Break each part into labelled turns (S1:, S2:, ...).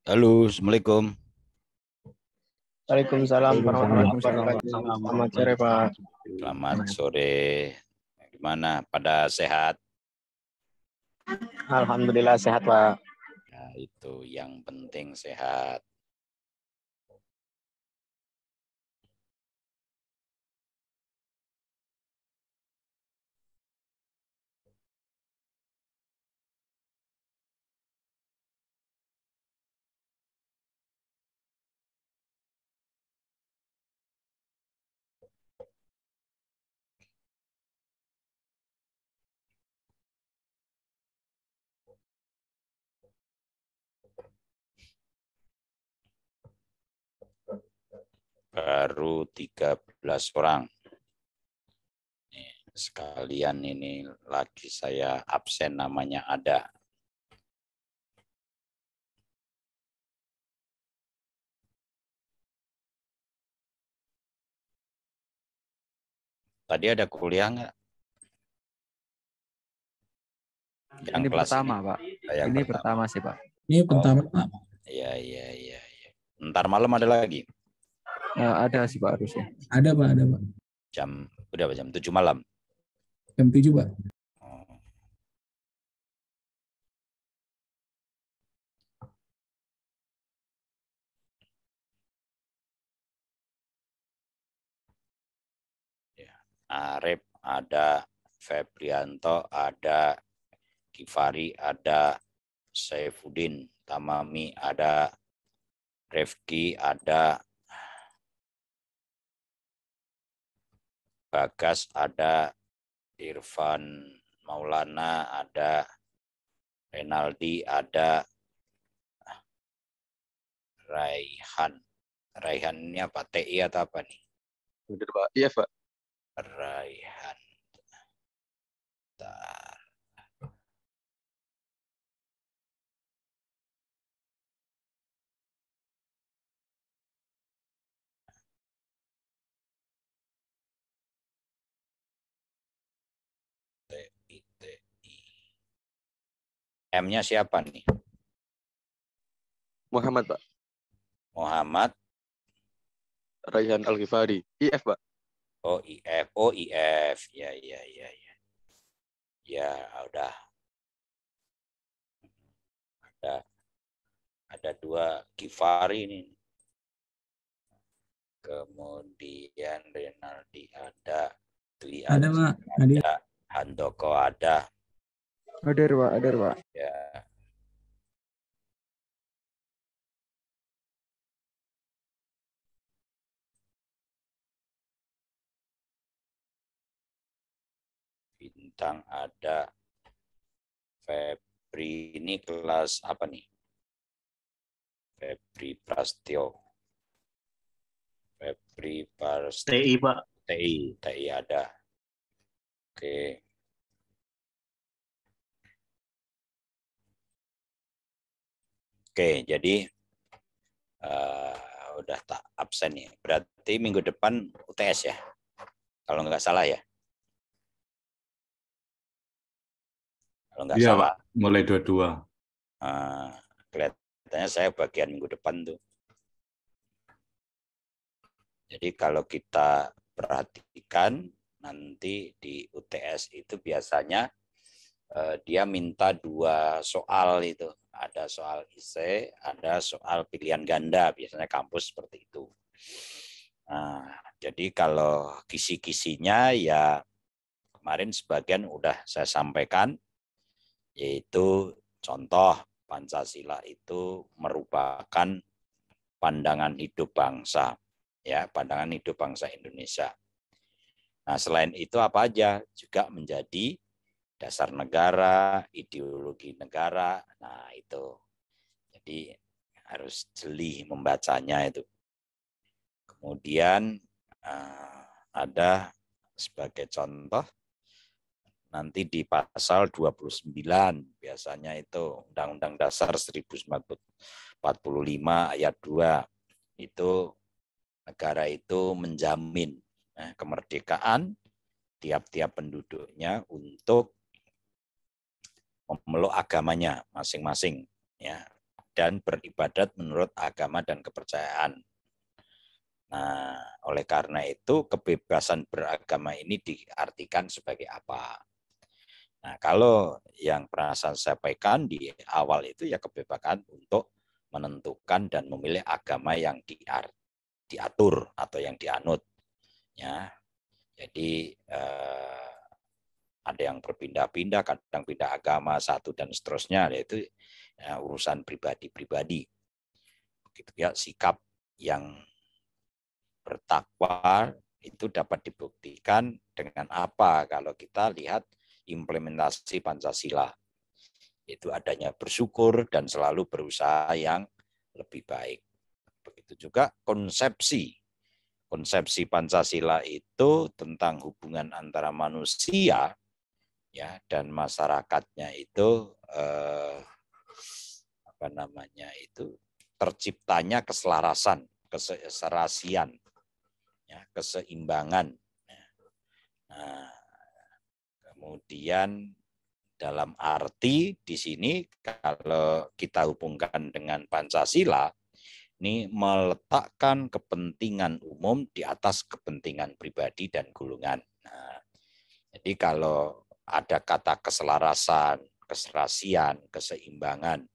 S1: Halo, Assalamualaikum.
S2: Waalaikumsalam warahmatullahi wabarakatuh. Selamat sore, Pak.
S1: Selamat sore. Gimana? Pada sehat?
S2: Alhamdulillah sehat, Pak.
S1: Ya, itu yang penting sehat. Baru 13 orang. Sekalian ini lagi saya absen namanya ada. Tadi ada kuliah nggak? Yang
S3: ini
S1: kelas
S3: pertama,
S1: ini?
S3: Pak.
S1: Yang
S3: Ini pertama sih, Pak.
S4: Ini pertama, Pak.
S1: Iya. Ntar malam ada lagi.
S3: Ada sih, Pak, harusnya.
S4: Ada, Pak.
S1: Udah jam 7 malam.
S4: Jam 7, Pak.
S1: Oh. Arif ada, Febrianto ada, Kifari ada, Saifuddin, Tamami ada, Refki ada, Bagas ada, Irfan Maulana ada, Renaldi ada, Raihan ini apa? TI atau apa nih?
S5: Bener, Pak. Iya, Pak.
S1: Raihan. Bentar. TI. M-nya siapa nih?
S5: Muhammad, Pak.
S1: Muhammad.
S5: Raihan Al-Ghifari. IF, Pak.
S1: Oh, IF. Oh, IF. Ya. Ya, udah. Ada 2 Kifari ini. Kemudian Renaldi ada. Dwi
S4: Ada, Pak.
S1: ada. Handoko ada.
S3: Ada, Pak.
S1: Ya. Bintang ada. Febri ini kelas apa nih? Febri Prastio.
S6: TI, Pak.
S1: TI ada. Oke. Oke, jadi udah tak absen ya. Berarti minggu depan UTS ya? Kalau nggak salah ya? Kalau nggak salah.
S7: Pak, mulai 22.
S1: Kelihatannya saya bagian minggu depan tuh. Jadi kalau kita perhatikan nanti di UTS itu biasanya dia minta 2 soal itu. Ada soal IC, ada soal pilihan ganda. Biasanya kampus seperti itu. Nah, jadi kalau kisi-kisinya ya kemarin sebagian udah saya sampaikan, yaitu contoh Pancasila itu merupakan pandangan hidup bangsa, ya, pandangan hidup bangsa Indonesia. Nah, selain itu apa aja? Juga menjadi dasar negara, ideologi negara. Nah, itu. Jadi harus jeli membacanya itu. Kemudian ada sebagai contoh nanti di pasal 29 biasanya itu Undang-Undang Dasar 1945 ayat 2 itu negara itu menjamin kemerdekaan tiap-tiap penduduknya untuk memeluk agamanya masing-masing, ya. dan beribadat menurut agama dan kepercayaan. Nah, oleh karena itu kebebasan beragama ini diartikan sebagai apa? Nah, kalau yang pernah saya sampaikan di awal itu ya kebebasan untuk menentukan dan memilih agama yang diatur atau yang dianut. Ya, jadi ada yang berpindah-pindah, kadang pindah agama satu dan seterusnya, yaitu ya, urusan pribadi-pribadi. Begitu ya, sikap yang bertakwa itu dapat dibuktikan dengan apa? Kalau kita lihat implementasi Pancasila, itu adanya bersyukur dan selalu berusaha yang lebih baik. Begitu juga konsepsi Pancasila itu tentang hubungan antara manusia ya dan masyarakatnya itu terciptanya keselarasan, keserasian, ya, keseimbangan. Nah, kemudian dalam arti di sini kalau kita hubungkan dengan Pancasila, ini meletakkan kepentingan umum di atas kepentingan pribadi dan golongan. Nah, jadi kalau ada kata keselarasan, keserasian, keseimbangan,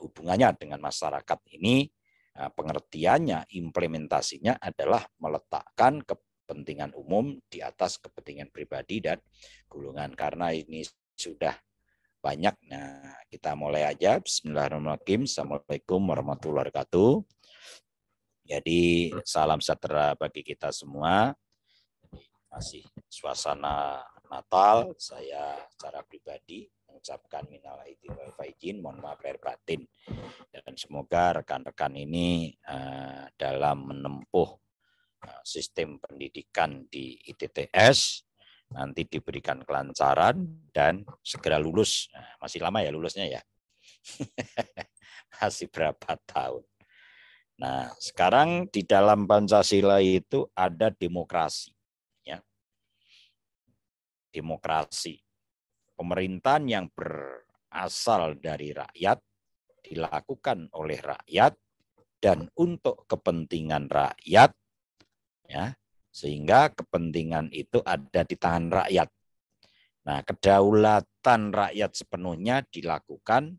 S1: hubungannya dengan masyarakat ini, pengertiannya, implementasinya adalah meletakkan kepentingan umum di atas kepentingan pribadi dan golongan. Karena ini sudah banyak. Nah, kita mulai aja. Bismillahirrahmanirrahim. Assalamualaikum warahmatullahi wabarakatuh. Jadi salam sejahtera bagi kita semua. Masih suasana Natal, saya secara pribadi mengucapkan minal aidin wal faizin, mohon maaf lahir batin. Dan semoga rekan-rekan ini dalam menempuh sistem pendidikan di ITTS nanti diberikan kelancaran dan segera lulus. Nah, masih lama ya lulusnya ya? Masih berapa tahun? Nah, sekarang di dalam Pancasila itu ada demokrasi. Ya. Demokrasi. Pemerintahan yang berasal dari rakyat, dilakukan oleh rakyat, dan untuk kepentingan rakyat, ya, sehingga kepentingan itu ada di tangan rakyat. Nah, kedaulatan rakyat sepenuhnya dilakukan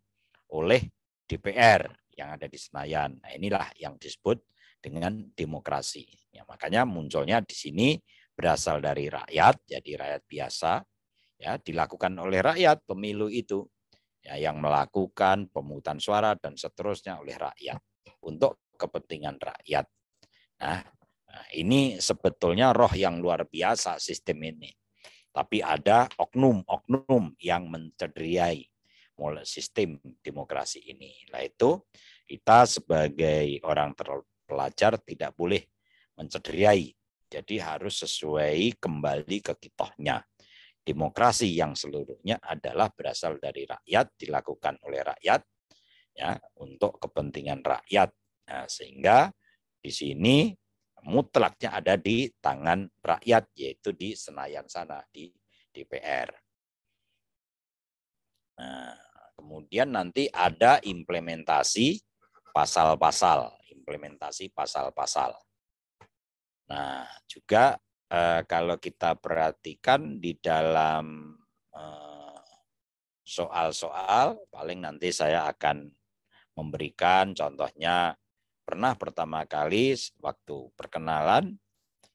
S1: oleh DPR yang ada di Senayan. Nah, inilah yang disebut dengan demokrasi. Ya, makanya munculnya di sini berasal dari rakyat, jadi rakyat biasa, ya, dilakukan oleh rakyat pemilu itu, ya, yang melakukan pemungutan suara dan seterusnya oleh rakyat untuk kepentingan rakyat. Nah, ini sebetulnya roh yang luar biasa sistem ini. Tapi ada oknum-oknum yang mencederai sistem demokrasi ini. Nah, itu kita sebagai orang terpelajar tidak boleh mencederai. Jadi harus sesuai kembali ke kitohnya. Demokrasi yang seluruhnya adalah berasal dari rakyat, dilakukan oleh rakyat, ya, untuk kepentingan rakyat. Nah, sehingga di sini mutlaknya ada di tangan rakyat, yaitu di Senayan sana, di DPR. Nah, kemudian nanti ada implementasi pasal-pasal, Nah, juga kalau kita perhatikan di dalam soal-soal, paling nanti saya akan memberikan contohnya. Pernah pertama kali waktu perkenalan,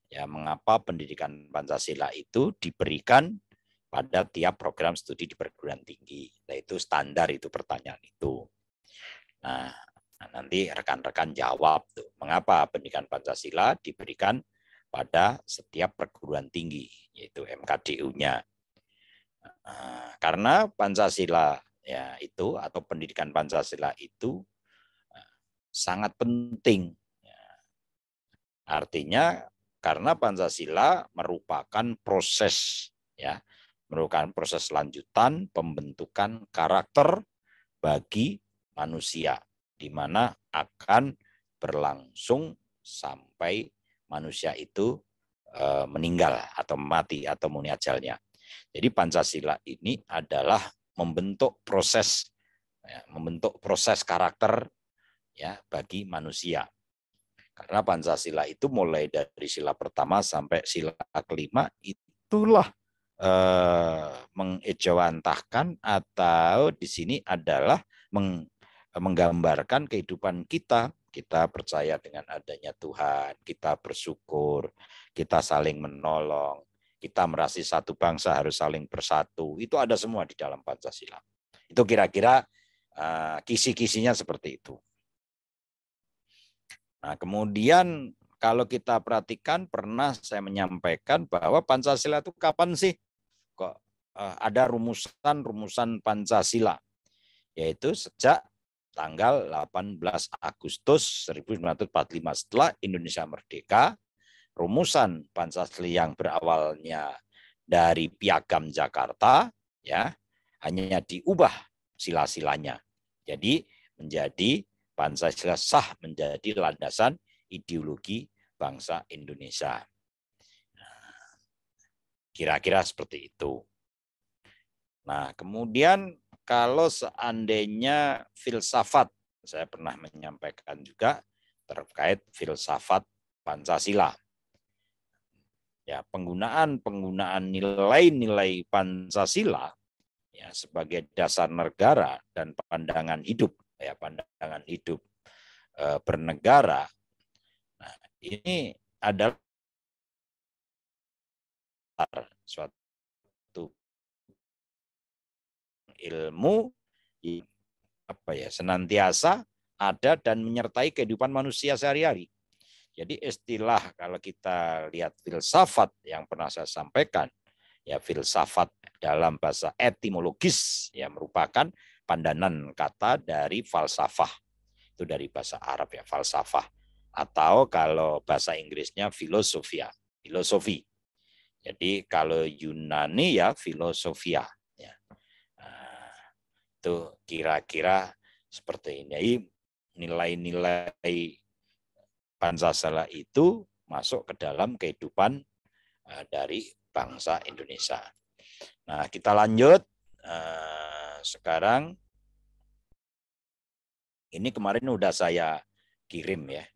S1: ya, mengapa pendidikan Pancasila itu diberikan pada tiap program studi di perguruan tinggi. Nah, itu standar itu pertanyaan itu. Nah, nanti rekan-rekan jawab tuh, mengapa pendidikan Pancasila diberikan pada setiap perguruan tinggi, yaitu MKDU-nya. Karena Pancasila ya itu atau pendidikan Pancasila itu sangat penting. Artinya karena Pancasila merupakan proses, ya, merupakan proses lanjutan pembentukan karakter bagi manusia, di mana akan berlangsung sampai manusia itu meninggal atau mati atau muni ajalnya. Jadi Pancasila ini adalah membentuk proses ya, membentuk proses karakter ya bagi manusia. Karena Pancasila itu mulai dari sila pertama sampai sila kelima itulah mengejawantahkan atau di sini adalah menggambarkan kehidupan kita. Kita percaya dengan adanya Tuhan, kita bersyukur, kita saling menolong, kita merasa satu bangsa harus saling bersatu. Itu ada semua di dalam Pancasila. Itu kira-kira kisi-kisinya seperti itu. Nah, kemudian kalau kita perhatikan pernah saya menyampaikan bahwa Pancasila itu kapan sih kok ada rumusan Pancasila, yaitu sejak tanggal 18 Agustus 1945 setelah Indonesia merdeka. Rumusan Pancasila yang berawalnya dari Piagam Jakarta ya hanya diubah sila-silanya. Jadi menjadi Pancasila sah menjadi landasan ideologi bangsa Indonesia. Kira-kira seperti itu. Nah, kemudian kalau seandainya filsafat, saya pernah menyampaikan juga terkait filsafat Pancasila. Ya, penggunaan nilai-nilai Pancasila ya sebagai dasar negara dan pandangan hidup bernegara. Nah, ini adalah suatu ilmu senantiasa ada dan menyertai kehidupan manusia sehari-hari. Jadi istilah kalau kita lihat filsafat yang pernah saya sampaikan, ya filsafat dalam bahasa etimologis ya merupakan pandanan kata dari falsafah. Itu dari bahasa Arab ya, falsafah. Atau kalau bahasa Inggrisnya filosofia, filosofi. Jadi kalau Yunani ya filosofia. Ya. Nah, itu kira-kira seperti ini. Nilai-nilai Pancasila itu masuk ke dalam kehidupan dari bangsa Indonesia. Nah, kita lanjut. Sekarang ini kemarin udah saya kirim ya.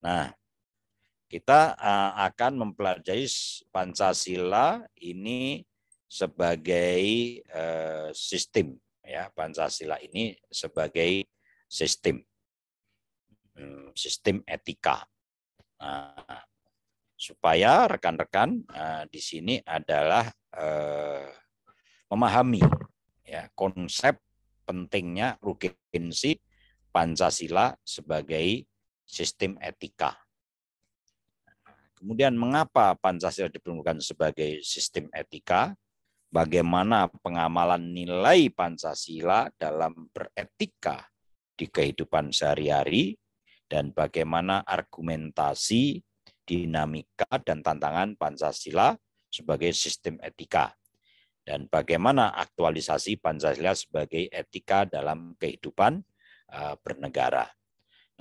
S1: Nah, kita akan mempelajari Pancasila ini sebagai sistem ya. Pancasila ini sebagai sistem etika. Nah, supaya rekan-rekan di sini adalah memahami ya konsep pentingnya urgensi Pancasila sebagai sistem etika. Kemudian mengapa Pancasila diperlukan sebagai sistem etika? Bagaimana pengamalan nilai Pancasila dalam beretika di kehidupan sehari-hari dan bagaimana argumentasi, dinamika dan tantangan Pancasila sebagai sistem etika. Dan bagaimana aktualisasi Pancasila sebagai etika dalam kehidupan bernegara.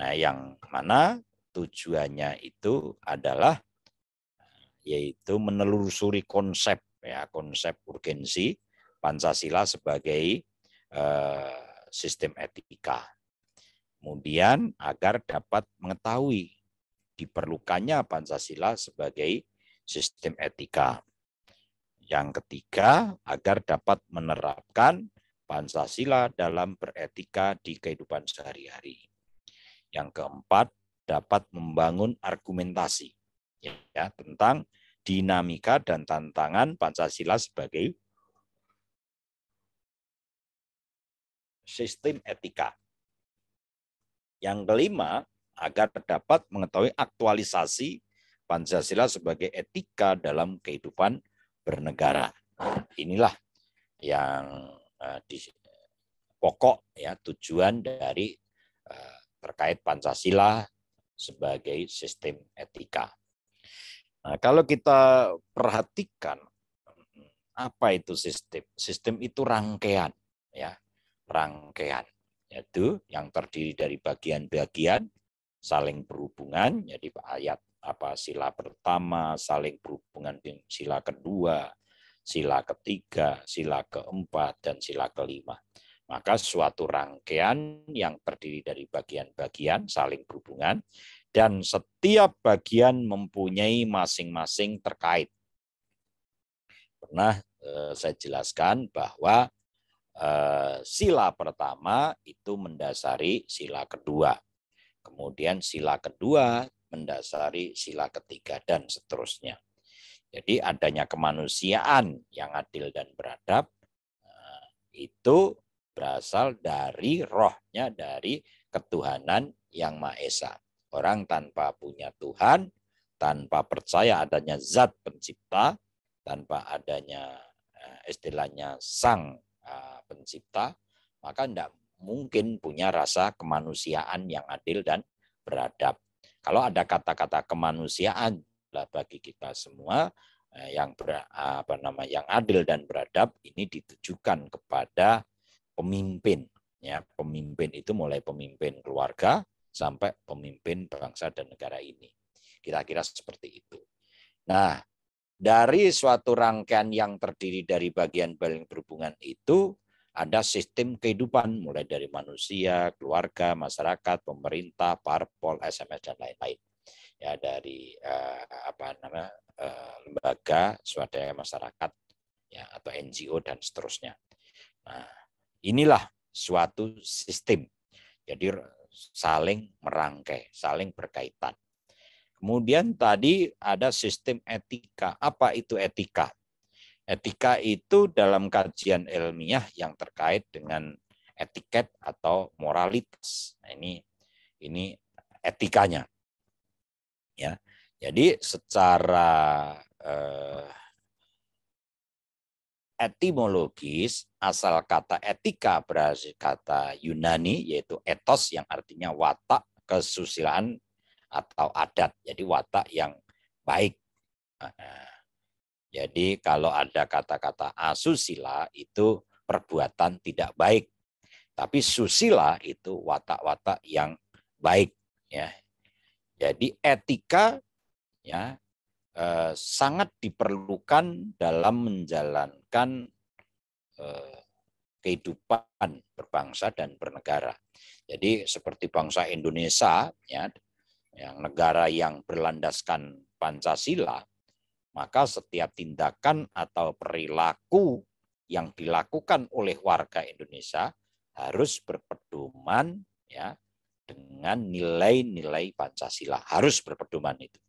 S1: Nah, yang mana tujuannya itu adalah yaitu menelusuri konsep urgensi Pancasila sebagai sistem etika. Kemudian agar dapat mengetahui diperlukannya Pancasila sebagai sistem etika. Yang ketiga, agar dapat menerapkan Pancasila dalam beretika di kehidupan sehari-hari. Yang keempat, dapat membangun argumentasi ya tentang dinamika dan tantangan Pancasila sebagai sistem etika. Yang kelima, agar dapat mengetahui aktualisasi Pancasila sebagai etika dalam kehidupan bernegara. Inilah yang pokok ya tujuan dari terkait Pancasila sebagai sistem etika. Nah, kalau kita perhatikan apa itu sistem? Sistem itu rangkaian ya, rangkaian yaitu yang terdiri dari bagian-bagian saling berhubungan. Jadi ayat sila pertama saling berhubungan dengan sila kedua, sila ketiga, sila keempat, dan sila kelima. Maka suatu rangkaian yang terdiri dari bagian-bagian saling berhubungan, dan setiap bagian mempunyai masing-masing terkait. Pernah saya jelaskan bahwa sila pertama itu mendasari sila kedua. Kemudian sila kedua mendasari sila ketiga, dan seterusnya. Jadi adanya kemanusiaan yang adil dan beradab itu berasal dari rohnya, dari ketuhanan yang Maha Esa. Orang tanpa punya Tuhan, tanpa percaya adanya zat pencipta, tanpa adanya istilahnya sang pencipta, maka tidak mungkin punya rasa kemanusiaan yang adil dan beradab. Kalau ada kata-kata kemanusiaan bagi kita semua yang yang adil dan beradab, ini ditujukan kepada pemimpin. Ya, pemimpin itu mulai pemimpin keluarga sampai pemimpin bangsa dan negara ini. Kira-kira seperti itu. Nah, dari suatu rangkaian yang terdiri dari bagian-bagian berhubungan itu ada sistem kehidupan, mulai dari manusia, keluarga, masyarakat, pemerintah, parpol, SMS, dan lain-lain. Ya, dari lembaga swadaya masyarakat, ya, atau NGO dan seterusnya. Nah, inilah suatu sistem. Jadi saling merangkai, saling berkaitan. Kemudian tadi ada sistem etika. Apa itu etika? Etika itu dalam kajian ilmiah yang terkait dengan etiket atau moralitas. Nah, ini etikanya. Ya. Jadi secara etimologis, asal kata etika berasal kata Yunani, yaitu ethos, yang artinya watak, kesusilaan, atau adat. Jadi watak yang baik. Jadi kalau ada kata-kata asusila itu perbuatan tidak baik. Tapi susila itu watak-watak yang baik. Ya. Jadi etika ya sangat diperlukan dalam menjalankan kehidupan berbangsa dan bernegara. Jadi seperti bangsa Indonesia, ya, yang negara yang berlandaskan Pancasila, maka setiap tindakan atau perilaku yang dilakukan oleh warga Indonesia harus berpedoman ya dengan nilai-nilai Pancasila, harus berpedoman itu.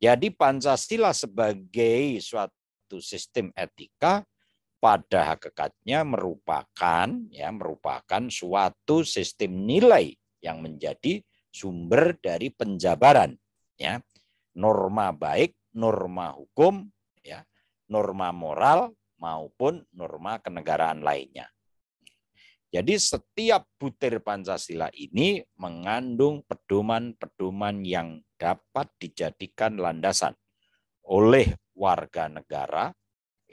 S1: Jadi Pancasila sebagai suatu sistem etika pada hakikatnya merupakan suatu sistem nilai yang menjadi sumber dari penjabaran ya norma baik, norma hukum, ya, norma moral maupun norma kenegaraan lainnya. Jadi setiap butir Pancasila ini mengandung pedoman-pedoman yang dapat dijadikan landasan oleh warga negara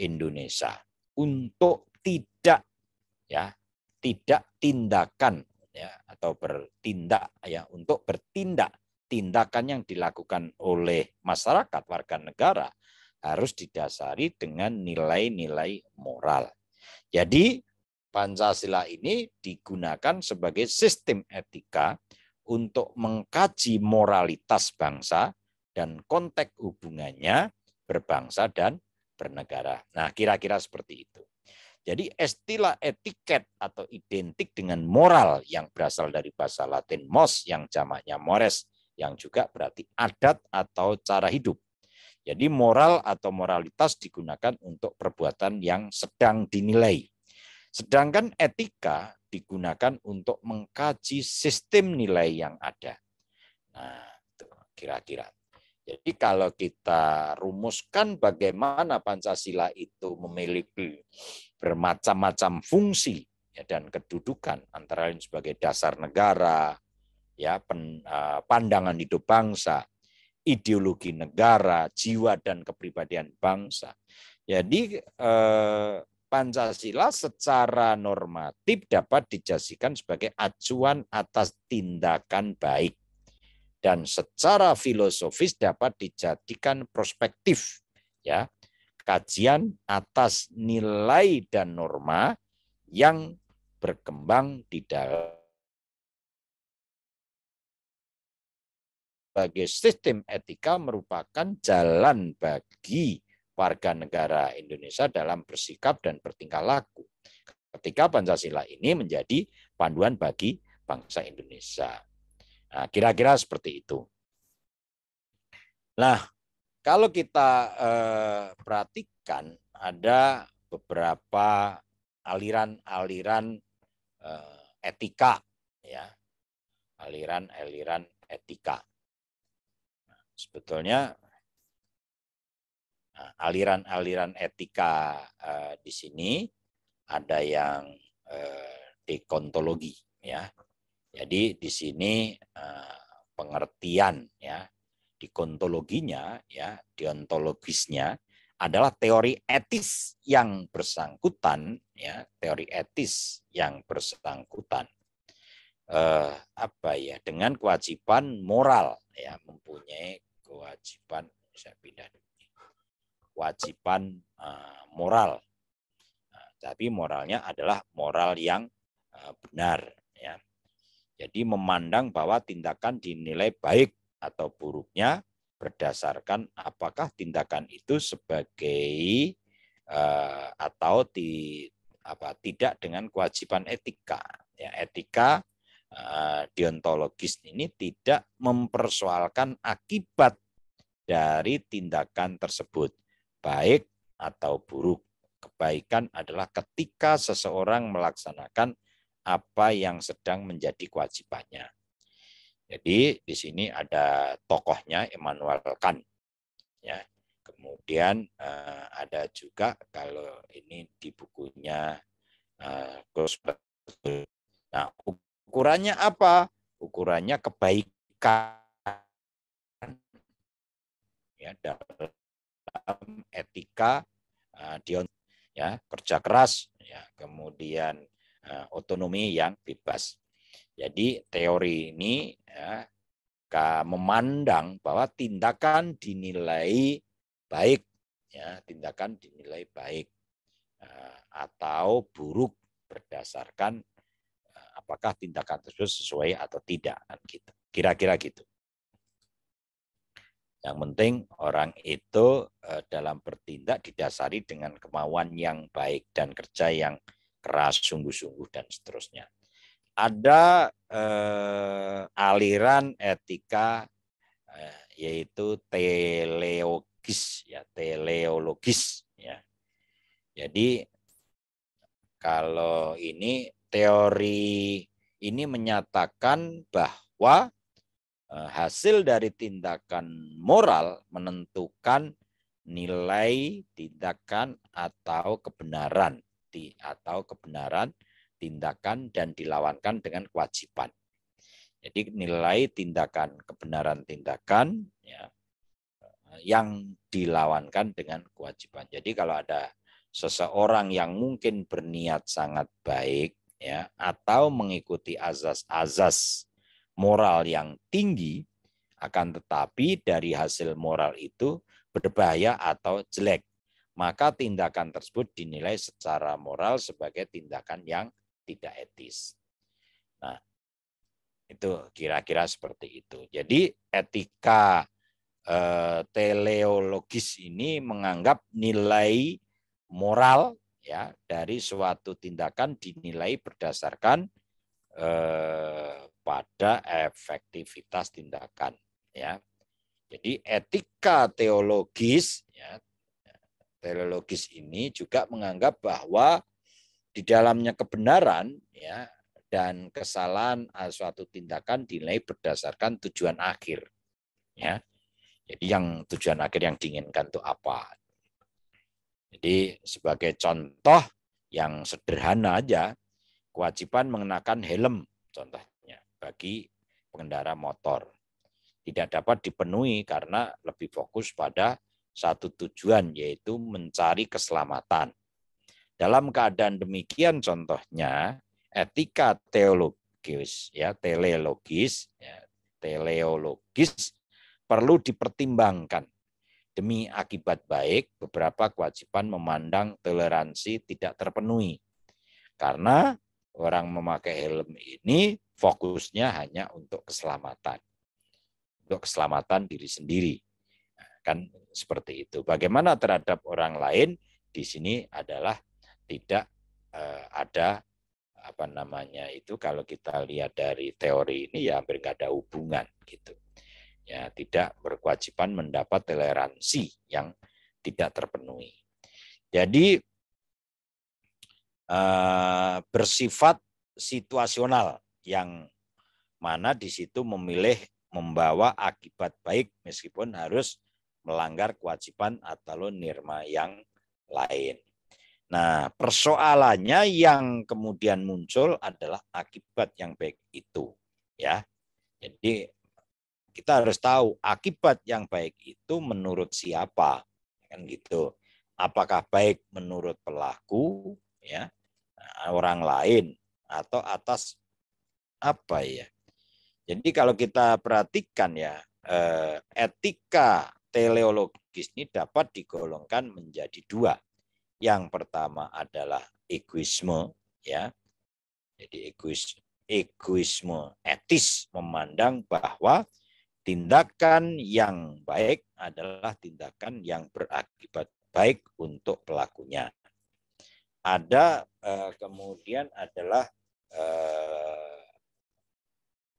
S1: Indonesia untuk tidak tindakan ya atau bertindak ya untuk bertindak tindakan yang dilakukan oleh masyarakat warga negara harus didasari dengan nilai-nilai moral. Jadi Pancasila ini digunakan sebagai sistem etika untuk mengkaji moralitas bangsa dan konteks hubungannya berbangsa dan bernegara. Nah, kira-kira seperti itu. Jadi istilah etiket atau identik dengan moral yang berasal dari bahasa Latin mos yang jamaknya mores, yang juga berarti adat atau cara hidup. Jadi moral atau moralitas digunakan untuk perbuatan yang sedang dinilai. Sedangkan etika digunakan untuk mengkaji sistem nilai yang ada. Nah, itu kira-kira. Jadi kalau kita rumuskan bagaimana Pancasila itu memiliki bermacam-macam fungsi ya, dan kedudukan antara lain sebagai dasar negara, ya pandangan hidup bangsa, ideologi negara, jiwa dan kepribadian bangsa. Jadi Pancasila secara normatif dapat dijadikan sebagai acuan atas tindakan baik. Dan secara filosofis dapat dijadikan prospektif ya kajian atas nilai dan norma yang berkembang di dalam sebagai sistem etika merupakan jalan bagi warga negara Indonesia dalam bersikap dan bertingkah laku. Ketika Pancasila ini menjadi panduan bagi bangsa Indonesia. Nah, kira-kira seperti itu. Nah, kalau kita perhatikan ada beberapa aliran-aliran etika, ya, aliran-aliran etika. Sebetulnya aliran-aliran etika di sini ada yang deontologi, ya. Jadi di sini pengertian, ya, deontologinya, ya, deontologisnya adalah teori etis yang bersangkutan, ya, teori etis yang bersangkutan dengan kewajiban moral, ya, mempunyai kewajiban, saya pindah kewajiban moral. Nah, tapi moralnya adalah moral yang benar, ya. Jadi memandang bahwa tindakan dinilai baik atau buruknya berdasarkan apakah tindakan itu sebagai atau tidak dengan kewajiban etika. Ya, etika deontologis ini tidak mempersoalkan akibat dari tindakan tersebut, baik atau buruk. Kebaikan adalah ketika seseorang melaksanakan apa yang sedang menjadi kewajibannya. Jadi di sini ada tokohnya Immanuel Kant, ya. Kemudian ada juga kalau ini di bukunya nah, ukurannya apa? Ukurannya kebaikan, ya, dalam etika ya, kerja keras, ya, kemudian otonomi yang bebas. Jadi teori ini, ya, memandang bahwa tindakan dinilai baik, ya, tindakan dinilai baik atau buruk berdasarkan apakah tindakan tersebut sesuai atau tidak, gitu. Kira-kira gitu. Yang penting orang itu dalam bertindak didasari dengan kemauan yang baik dan kerja yang keras, sungguh-sungguh, dan seterusnya. Ada aliran etika yaitu teleologis, ya, teleologis, ya. Jadi kalau ini teori ini menyatakan bahwa hasil dari tindakan moral menentukan nilai tindakan atau kebenaran tindakan dan dilawankan dengan kewajiban. Jadi nilai tindakan, kebenaran tindakan, ya, yang dilawankan dengan kewajiban. Jadi kalau ada seseorang yang mungkin berniat sangat baik, ya, atau mengikuti azas-azas moral yang tinggi, akan tetapi dari hasil moral itu berbahaya atau jelek, maka tindakan tersebut dinilai secara moral sebagai tindakan yang tidak etis. Nah, itu kira-kira seperti itu. Jadi etika teleologis ini menganggap nilai moral, ya, dari suatu tindakan dinilai berdasarkan pada efektivitas tindakan, ya. Jadi etika teologis, ya, teleologis ini juga menganggap bahwa di dalamnya kebenaran, ya, dan kesalahan suatu tindakan dinilai berdasarkan tujuan akhir, ya. Jadi yang tujuan akhir yang diinginkan itu apa? Jadi sebagai contoh yang sederhana aja, kewajiban mengenakan helm contohnya bagi pengendara motor tidak dapat dipenuhi karena lebih fokus pada satu tujuan, yaitu mencari keselamatan. Dalam keadaan demikian contohnya etika teologis, ya, teleologis perlu dipertimbangkan demi akibat baik, beberapa kewajiban memandang toleransi tidak terpenuhi. Karena orang memakai helm ini fokusnya hanya untuk keselamatan. Untuk keselamatan diri sendiri. Nah, kan seperti itu. Bagaimana terhadap orang lain di sini adalah tidak ada apa namanya itu, kalau kita lihat dari teori ini ya hampir nggak ada hubungan gitu. Ya, tidak berkewajiban mendapat toleransi yang tidak terpenuhi. Jadi bersifat situasional yang mana di situ memilih membawa akibat baik meskipun harus melanggar kewajiban atau nirma yang lain. Nah, persoalannya yang kemudian muncul adalah akibat yang baik itu, ya. Jadi kita harus tahu akibat yang baik itu menurut siapa, kan gitu. Apakah baik menurut pelaku, ya, orang lain, atau atas apa ya? Jadi kalau kita perhatikan ya, etika teleologis ini dapat digolongkan menjadi dua. Yang pertama adalah egoisme, ya. Jadi egoisme etis memandang bahwa tindakan yang baik adalah tindakan yang berakibat baik untuk pelakunya. Ada kemudian adalah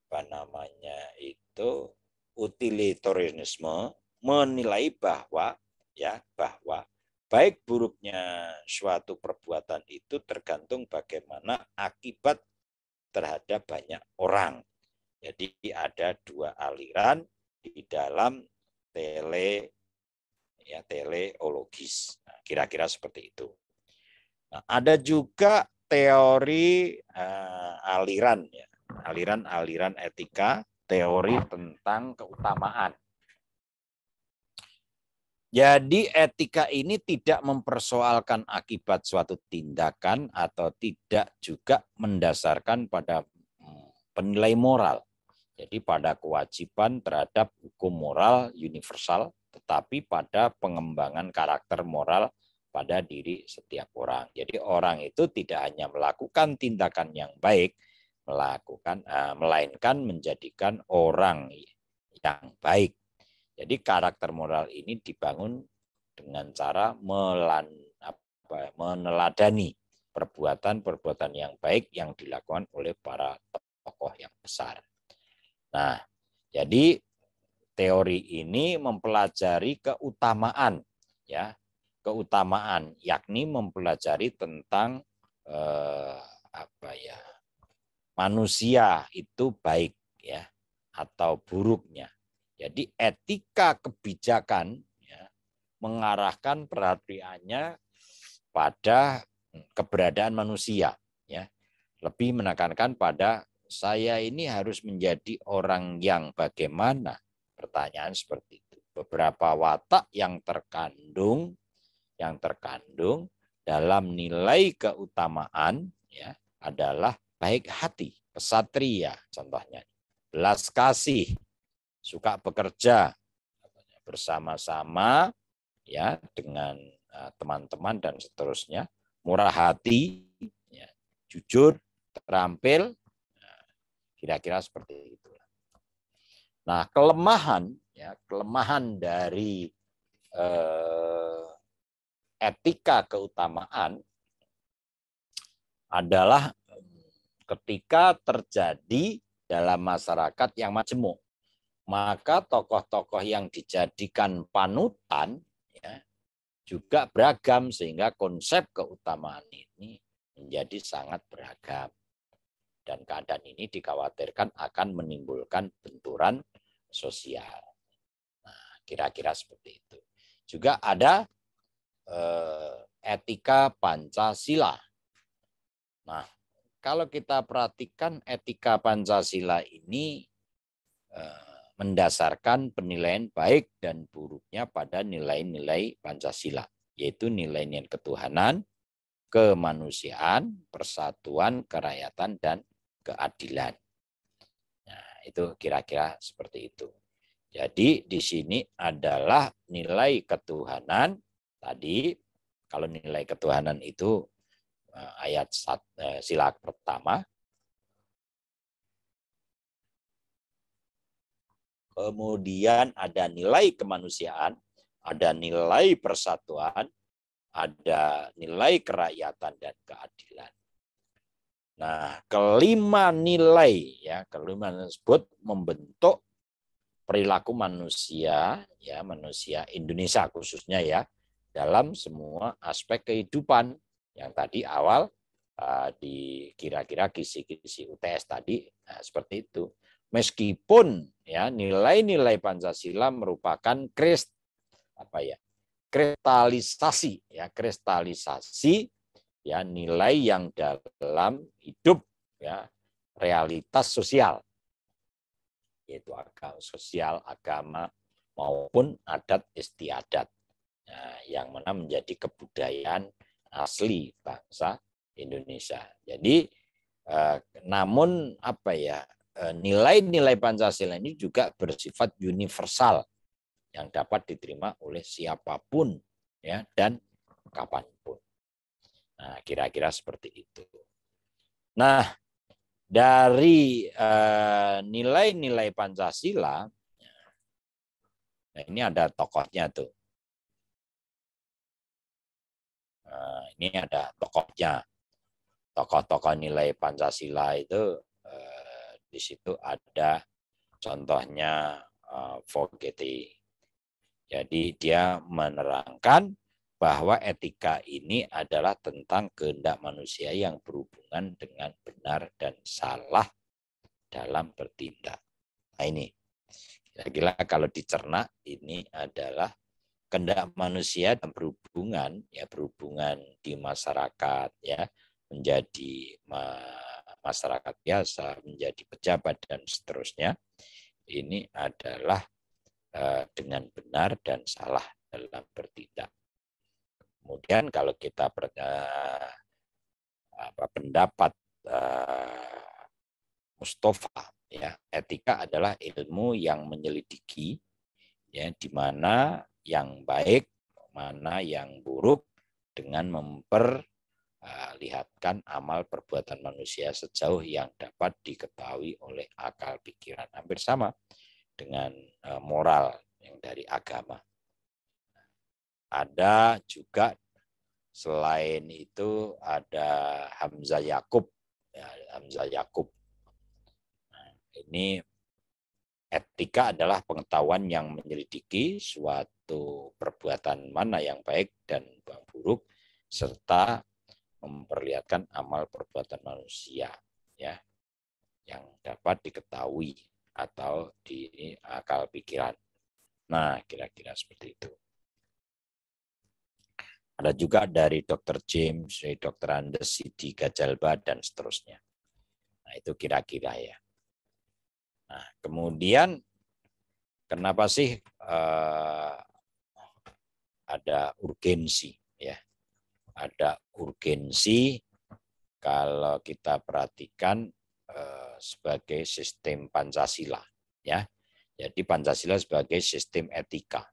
S1: apa namanya itu utilitarianisme, menilai bahwa baik buruknya suatu perbuatan itu tergantung bagaimana akibat terhadap banyak orang. Jadi ada dua aliran di dalam teleologis. Nah, kira-kira seperti itu. Nah, ada juga teori aliran etika, teori tentang keutamaan. Jadi etika ini tidak mempersoalkan akibat suatu tindakan atau tidak juga mendasarkan pada penilai moral. Jadi pada kewajiban terhadap hukum moral universal, tetapi pada pengembangan karakter moral pada diri setiap orang. Jadi orang itu tidak hanya melakukan tindakan yang baik, melainkan menjadikan orang yang baik. Jadi karakter moral ini dibangun dengan cara meneladani perbuatan-perbuatan yang baik yang dilakukan oleh para tokoh yang besar. Nah, jadi teori ini mempelajari keutamaan, ya, keutamaan, yakni mempelajari tentang manusia itu baik, ya, atau buruknya. Jadi etika kebijakan, ya, mengarahkan perhatiannya pada keberadaan manusia, ya, lebih menekankan pada saya ini harus menjadi orang yang bagaimana. Pertanyaan seperti itu. Beberapa watak yang terkandung dalam nilai keutamaan, ya, adalah baik hati, kesatria contohnya, belas kasih, suka bekerja bersama-sama, ya, dengan teman-teman dan seterusnya, murah hati, ya, jujur, terampil, kira-kira seperti itu. Nah, kelemahan dari etika keutamaan adalah ketika terjadi dalam masyarakat yang majemuk, maka tokoh-tokoh yang dijadikan panutan, ya, juga beragam sehingga konsep keutamaan ini menjadi sangat beragam. Dan keadaan ini dikhawatirkan akan menimbulkan benturan sosial. Nah, kira-kira seperti itu. Juga ada etika Pancasila. Nah, kalau kita perhatikan etika Pancasila ini mendasarkan penilaian baik dan buruknya pada nilai-nilai Pancasila, yaitu nilai-nilai ketuhanan, kemanusiaan, persatuan, kerakyatan, dan keadilan. Nah, itu kira-kira seperti itu. Jadi di sini adalah nilai ketuhanan tadi. Kalau nilai ketuhanan itu ayat sila pertama. Kemudian ada nilai kemanusiaan, ada nilai persatuan, ada nilai kerakyatan dan keadilan. Nah, kelima nilai tersebut membentuk perilaku manusia, ya manusia Indonesia khususnya ya, dalam semua aspek kehidupan yang tadi awal di kira-kira kisi-kisi UTS tadi seperti itu. Meskipun ya nilai-nilai Pancasila merupakan kristalisasi ya nilai yang dalam hidup ya realitas sosial, yaitu sosial, agama maupun adat istiadat, yang mana menjadi kebudayaan asli bangsa Indonesia. Jadi namun nilai-nilai Pancasila ini juga bersifat universal yang dapat diterima oleh siapapun ya dan kapanpun. Nah, kira-kira seperti itu. Nah, dari nilai-nilai Pancasila, nah ini ada tokohnya tuh. Ini ada tokohnya. Tokoh-tokoh nilai Pancasila itu di situ ada contohnya Fogeti. Jadi dia menerangkan bahwa etika ini adalah tentang kehendak manusia yang berhubungan dengan benar dan salah dalam bertindak. Nah ini, kira-kira kalau dicerna ini adalah kehendak manusia dan berhubungan di masyarakat ya, menjadi masyarakat biasa, menjadi pejabat dan seterusnya. Ini adalah dengan benar dan salah dalam bertindak. Kemudian kalau kita pendapat Mustafa ya, etika adalah ilmu yang menyelidiki ya di mana yang baik, mana yang buruk dengan memperlihatkan amal perbuatan manusia sejauh yang dapat diketahui oleh akal pikiran. Hampir sama dengan moral yang dari agama. Ada juga selain itu ada Hamzah Yakub. Ya, Hamzah Yakub. Nah, ini etika adalah pengetahuan yang menyelidiki suatu perbuatan mana yang baik dan yang buruk serta memperlihatkan amal perbuatan manusia ya yang dapat diketahui atau di akal pikiran. Nah, kira-kira seperti itu. Ada juga dari Dr. James, dari Dr. Andes, Siti Gajalba, dan seterusnya. Nah, itu kira-kira ya. Nah, kemudian kenapa sih ada urgensi ya? Ada urgensi kalau kita perhatikan sebagai sistem Pancasila ya. Jadi Pancasila sebagai sistem etika.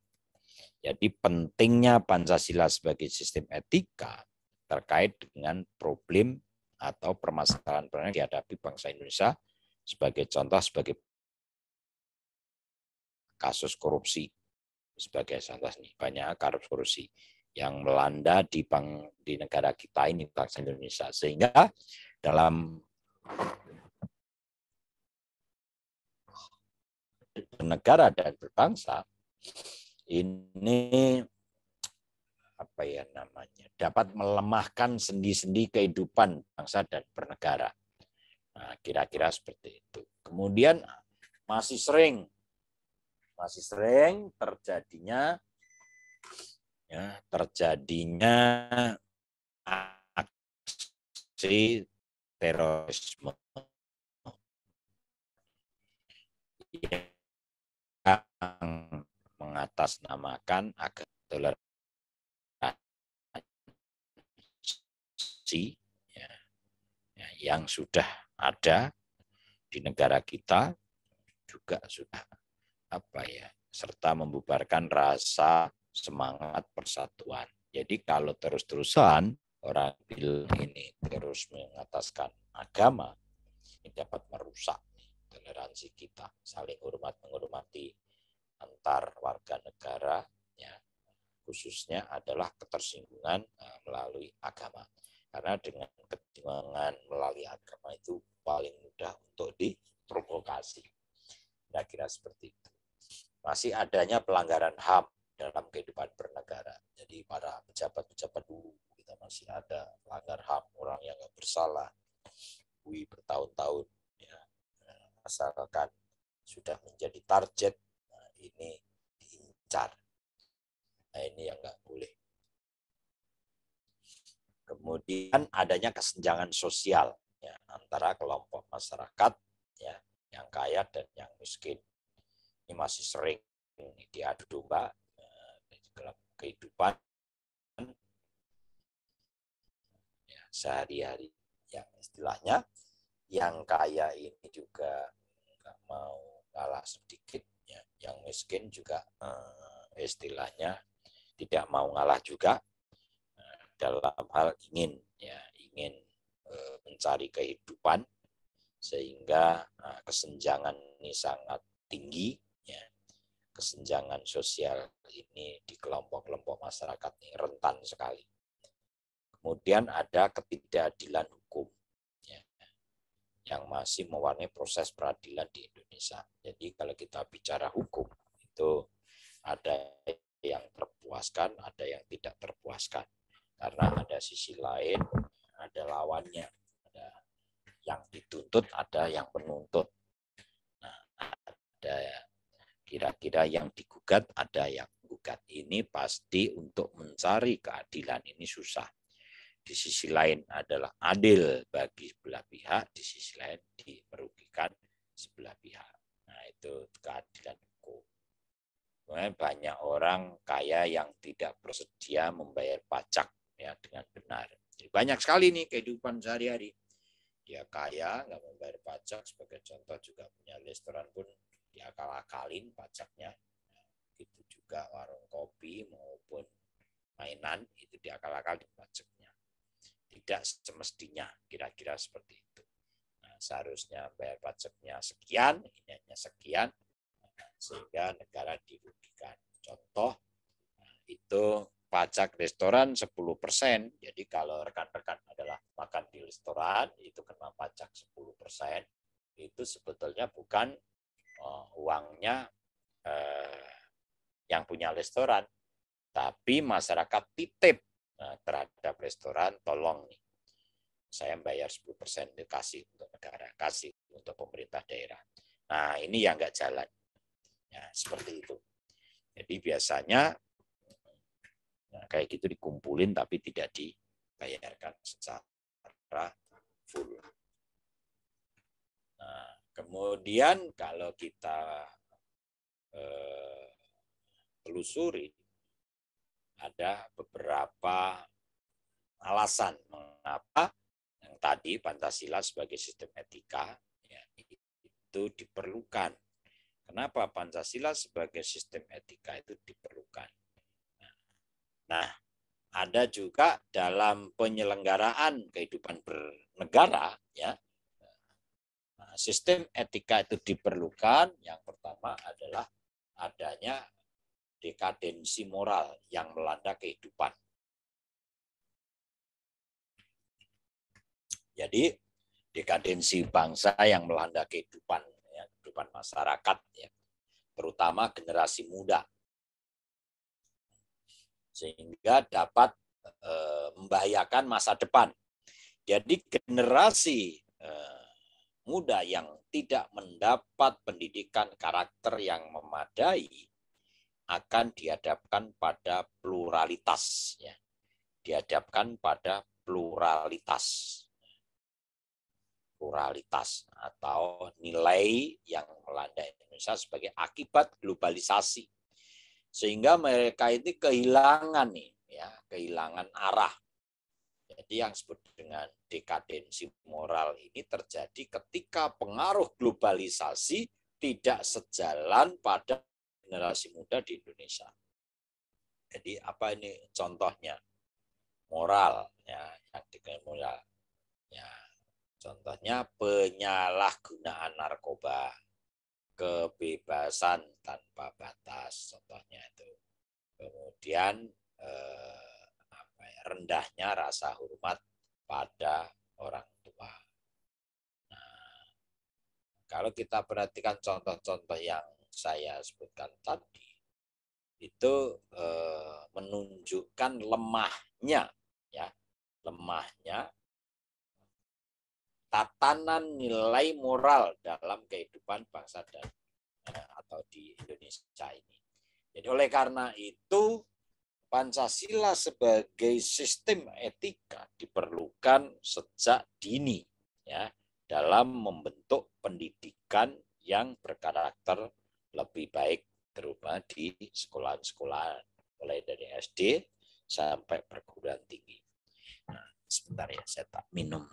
S1: Jadi pentingnya Pancasila sebagai sistem etika terkait dengan problem atau permasalahan yang dihadapi bangsa Indonesia sebagai contoh sebagai kasus korupsi sebagai contoh nih, banyak kasus korupsi yang melanda di negara kita ini bangsa Indonesia, sehingga dalam bernegara dan berbangsa ini dapat melemahkan sendi-sendi kehidupan bangsa dan bernegara. Nah, kira-kira seperti itu. Kemudian masih sering terjadinya aksi terorisme yang mengatasnamakan agama toleransi yang sudah ada di negara kita juga sudah apa ya, serta membubarkan rasa semangat persatuan. Jadi kalau terus-terusan orang bilang ini terus mengataskan agama, ini dapat merusak toleransi kita, saling hormat menghormati antar warga negara, ya, khususnya adalah ketersinggungan melalui agama. Karena dengan ketersinggungan melalui agama itu paling mudah untuk diprovokasi. Kira-kira seperti itu. Masih adanya pelanggaran HAM dalam kehidupan bernegara. Jadi para pejabat-pejabat dulu kita masih ada pelanggar HAM, orang yang nggak bersalah, bertahun-tahun, ya, asalkan sudah menjadi target, nah ini diincar. Nah ini yang nggak boleh. Kemudian adanya kesenjangan sosial, ya, antara kelompok masyarakat, ya, yang kaya dan yang miskin. Ini masih sering diadu domba dalam kehidupan ya, sehari-hari. Yang istilahnya yang kaya ini juga nggak mau kalah sedikit, ya. Yang miskin juga istilahnya tidak mau ngalah juga dalam hal ingin mencari kehidupan, sehingga kesenjangan ini sangat tinggi, ya. Kesenjangan sosial ini di kelompok-kelompok masyarakat ini rentan sekali. Kemudian ada ketidakadilan hukum, ya, yang masih mewarnai proses peradilan di Indonesia. Jadi kalau kita bicara hukum itu ada yang terpuaskan, ada yang tidak terpuaskan. Karena ada sisi lain, ada lawannya, ada yang dituntut, ada yang menuntut. Nah, ada kira-kira yang digugat, ada yang gugat. Ini pasti untuk mencari keadilan ini susah. Di sisi lain adalah adil bagi sebelah pihak, di sisi lain merugikan sebelah pihak. Nah, itu keadilan hukum. Banyak orang kaya yang tidak bersedia membayar pajak, ya, dengan benar. Jadi banyak sekali nih kehidupan sehari-hari. Dia kaya, nggak membayar pajak. Sebagai contoh juga punya restoran pun diakal-akalin pajaknya. Nah, itu juga warung kopi maupun mainan itu diakal-akalin pajaknya. Tidak semestinya, kira-kira seperti itu. Nah, seharusnya bayar pajaknya sekian, ini hanya sekian, sehingga negara dirugikan. Contoh, itu pajak restoran 10%. Jadi kalau rekan-rekan adalah makan di restoran, itu kena pajak 10%. Itu sebetulnya bukan uangnya yang punya restoran, tapi masyarakat titip terhadap restoran, tolong nih, saya bayar 10% dikasih untuk negara, kasih untuk pemerintah daerah. Nah, ini yang nggak jalan. Ya, seperti itu. Jadi biasanya kayak gitu dikumpulin tapi tidak dibayarkan secara full. Nah, kemudian kalau kita telusuri, ada beberapa alasan mengapa yang tadi Pancasila sebagai sistem etika, ya, itu diperlukan. Kenapa Pancasila sebagai sistem etika itu diperlukan? Nah, ada juga dalam penyelenggaraan kehidupan bernegara, ya, sistem etika itu diperlukan. Yang pertama adalah adanya dekadensi moral yang melanda kehidupan. Jadi dekadensi bangsa yang melanda kehidupan, ya, kehidupan masyarakat, ya, terutama generasi muda, sehingga dapat membahayakan masa depan. Jadi generasi muda yang tidak mendapat pendidikan karakter yang memadai akan dihadapkan pada pluralitas, ya. Dihadapkan pada pluralitas atau nilai yang melanda Indonesia sebagai akibat globalisasi, sehingga mereka ini kehilangan kehilangan arah. Jadi yang disebut dengan dekadensi moral ini terjadi ketika pengaruh globalisasi tidak sejalan pada generasi muda di Indonesia. Jadi apa ini contohnya? Moral, ya, yang dengan moral. Ya, contohnya penyalahgunaan narkoba, kebebasan tanpa batas, contohnya itu. Kemudian rendahnya rasa hormat pada orang tua. Nah, kalau kita perhatikan contoh-contoh yang saya sebutkan tadi, itu menunjukkan lemahnya, ya, lemahnya tatanan nilai moral dalam kehidupan bangsa dan atau di Indonesia ini. Jadi oleh karena itu Pancasila sebagai sistem etika diperlukan sejak dini, ya, dalam membentuk pendidikan yang berkarakter lebih baik, terutama di sekolah-sekolah mulai dari SD sampai perguruan tinggi. Nah, sebentar ya, saya tak minum.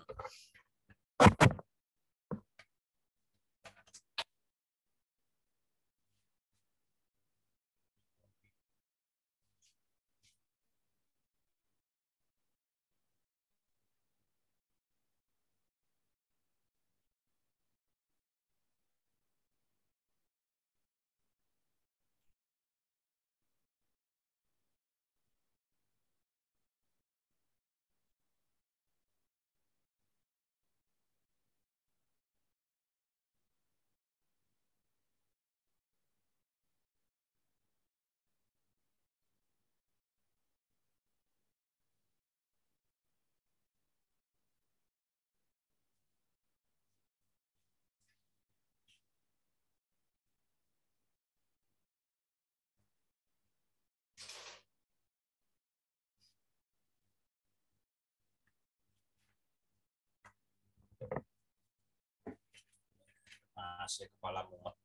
S1: Masih kepala mumet.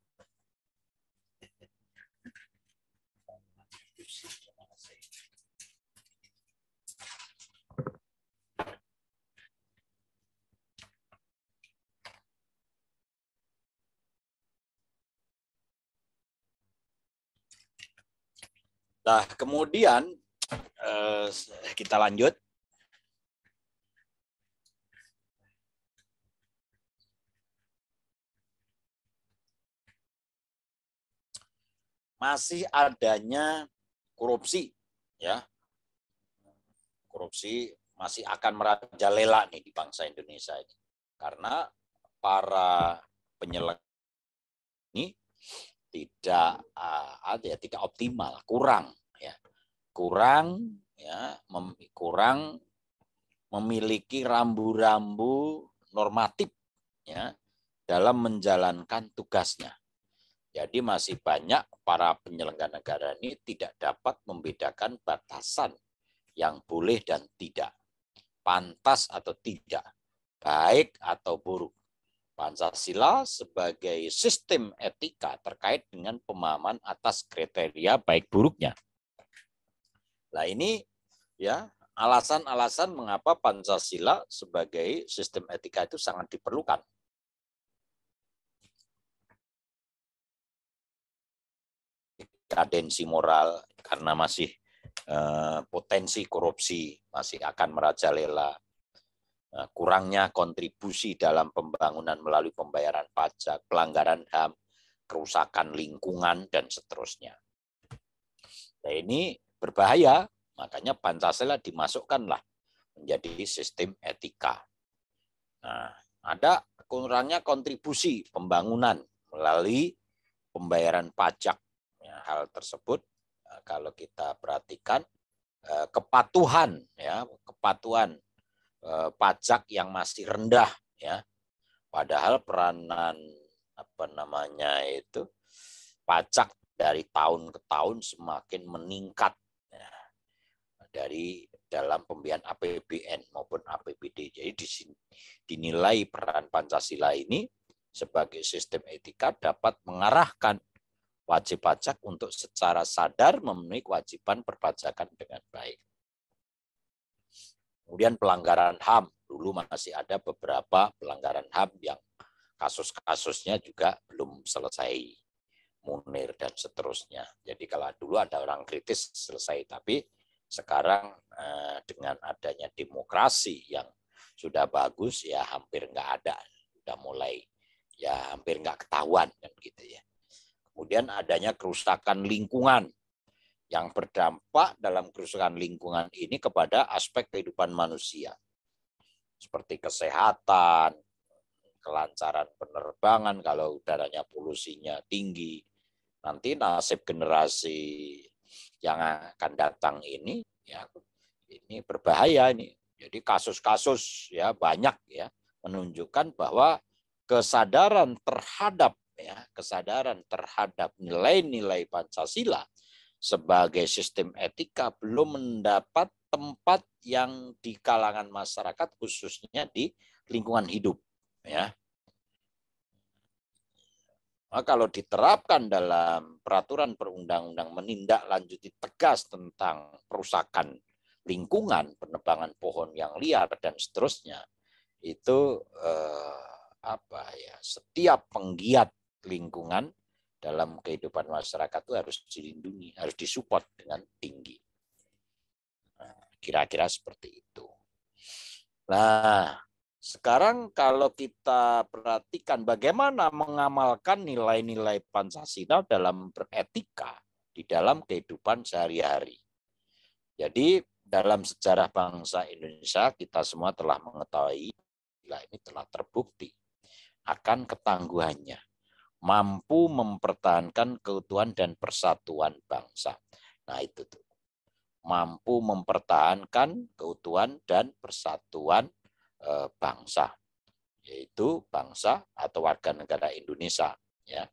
S1: Nah, kemudian kita lanjut. Masih adanya korupsi, ya. Korupsi masih akan merajalela nih di bangsa Indonesia ini. Karena para penyelenggara ini tidak tidak optimal, kurang memiliki rambu-rambu normatif, ya, dalam menjalankan tugasnya. Jadi masih banyak para penyelenggara negara ini tidak dapat membedakan batasan yang boleh dan tidak, pantas atau tidak, baik atau buruk. Pancasila sebagai sistem etika terkait dengan pemahaman atas kriteria baik buruknya. Nah, ini, ya, alasan-alasan mengapa Pancasila sebagai sistem etika itu sangat diperlukan. Kadensi moral karena masih potensi korupsi masih akan merajalela, kurangnya kontribusi dalam pembangunan melalui pembayaran pajak, pelanggaran HAM, kerusakan lingkungan, dan seterusnya. Nah, ini berbahaya, makanya Pancasila dimasukkanlah menjadi sistem etika. Nah, ada kurangnya kontribusi pembangunan melalui pembayaran pajak. Ya, hal tersebut kalau kita perhatikan kepatuhan, ya, kepatuhan pajak yang masih rendah, ya. Padahal peranan pajak dari tahun ke tahun semakin meningkat, ya, dari dalam pembiayaan APBN maupun APBD. Jadi dinilai peran Pancasila ini sebagai sistem etika dapat mengarahkan wajib pajak untuk secara sadar memenuhi kewajiban perpajakan dengan baik. Kemudian pelanggaran HAM, dulu masih ada beberapa pelanggaran HAM yang kasus-kasusnya juga belum selesai, Munir dan seterusnya. Jadi kalau dulu ada orang kritis selesai, tapi sekarang dengan adanya demokrasi yang sudah bagus ya hampir nggak ada, sudah mulai ya hampir nggak ketahuan kan gitu ya. Kemudian adanya kerusakan lingkungan yang berdampak dalam kerusakan lingkungan ini kepada aspek kehidupan manusia seperti kesehatan, kelancaran penerbangan kalau udaranya polusinya tinggi. Nanti nasib generasi yang akan datang ini ya ini berbahaya ini. Jadi kasus-kasus ya banyak ya menunjukkan bahwa kesadaran terhadap nilai-nilai Pancasila sebagai sistem etika belum mendapat tempat yang di kalangan masyarakat khususnya di lingkungan hidup ya. Nah, kalau diterapkan dalam peraturan perundang-undang menindaklanjuti tegas tentang perusakan lingkungan, penebangan pohon yang liar dan seterusnya, itu setiap penggiat lingkungan dalam kehidupan masyarakat itu harus dilindungi, harus disupport dengan tinggi. Nah, kira-kira seperti itu. Nah, sekarang kalau kita perhatikan bagaimana mengamalkan nilai-nilai Pancasila dalam beretika di dalam kehidupan sehari-hari. Jadi dalam sejarah bangsa Indonesia kita semua telah mengetahui, ini telah terbukti akan ketangguhannya, mampu mempertahankan keutuhan dan persatuan bangsa. Nah itu tuh, mampu mempertahankan keutuhan dan persatuan bangsa, yaitu bangsa atau warga negara Indonesia, ya,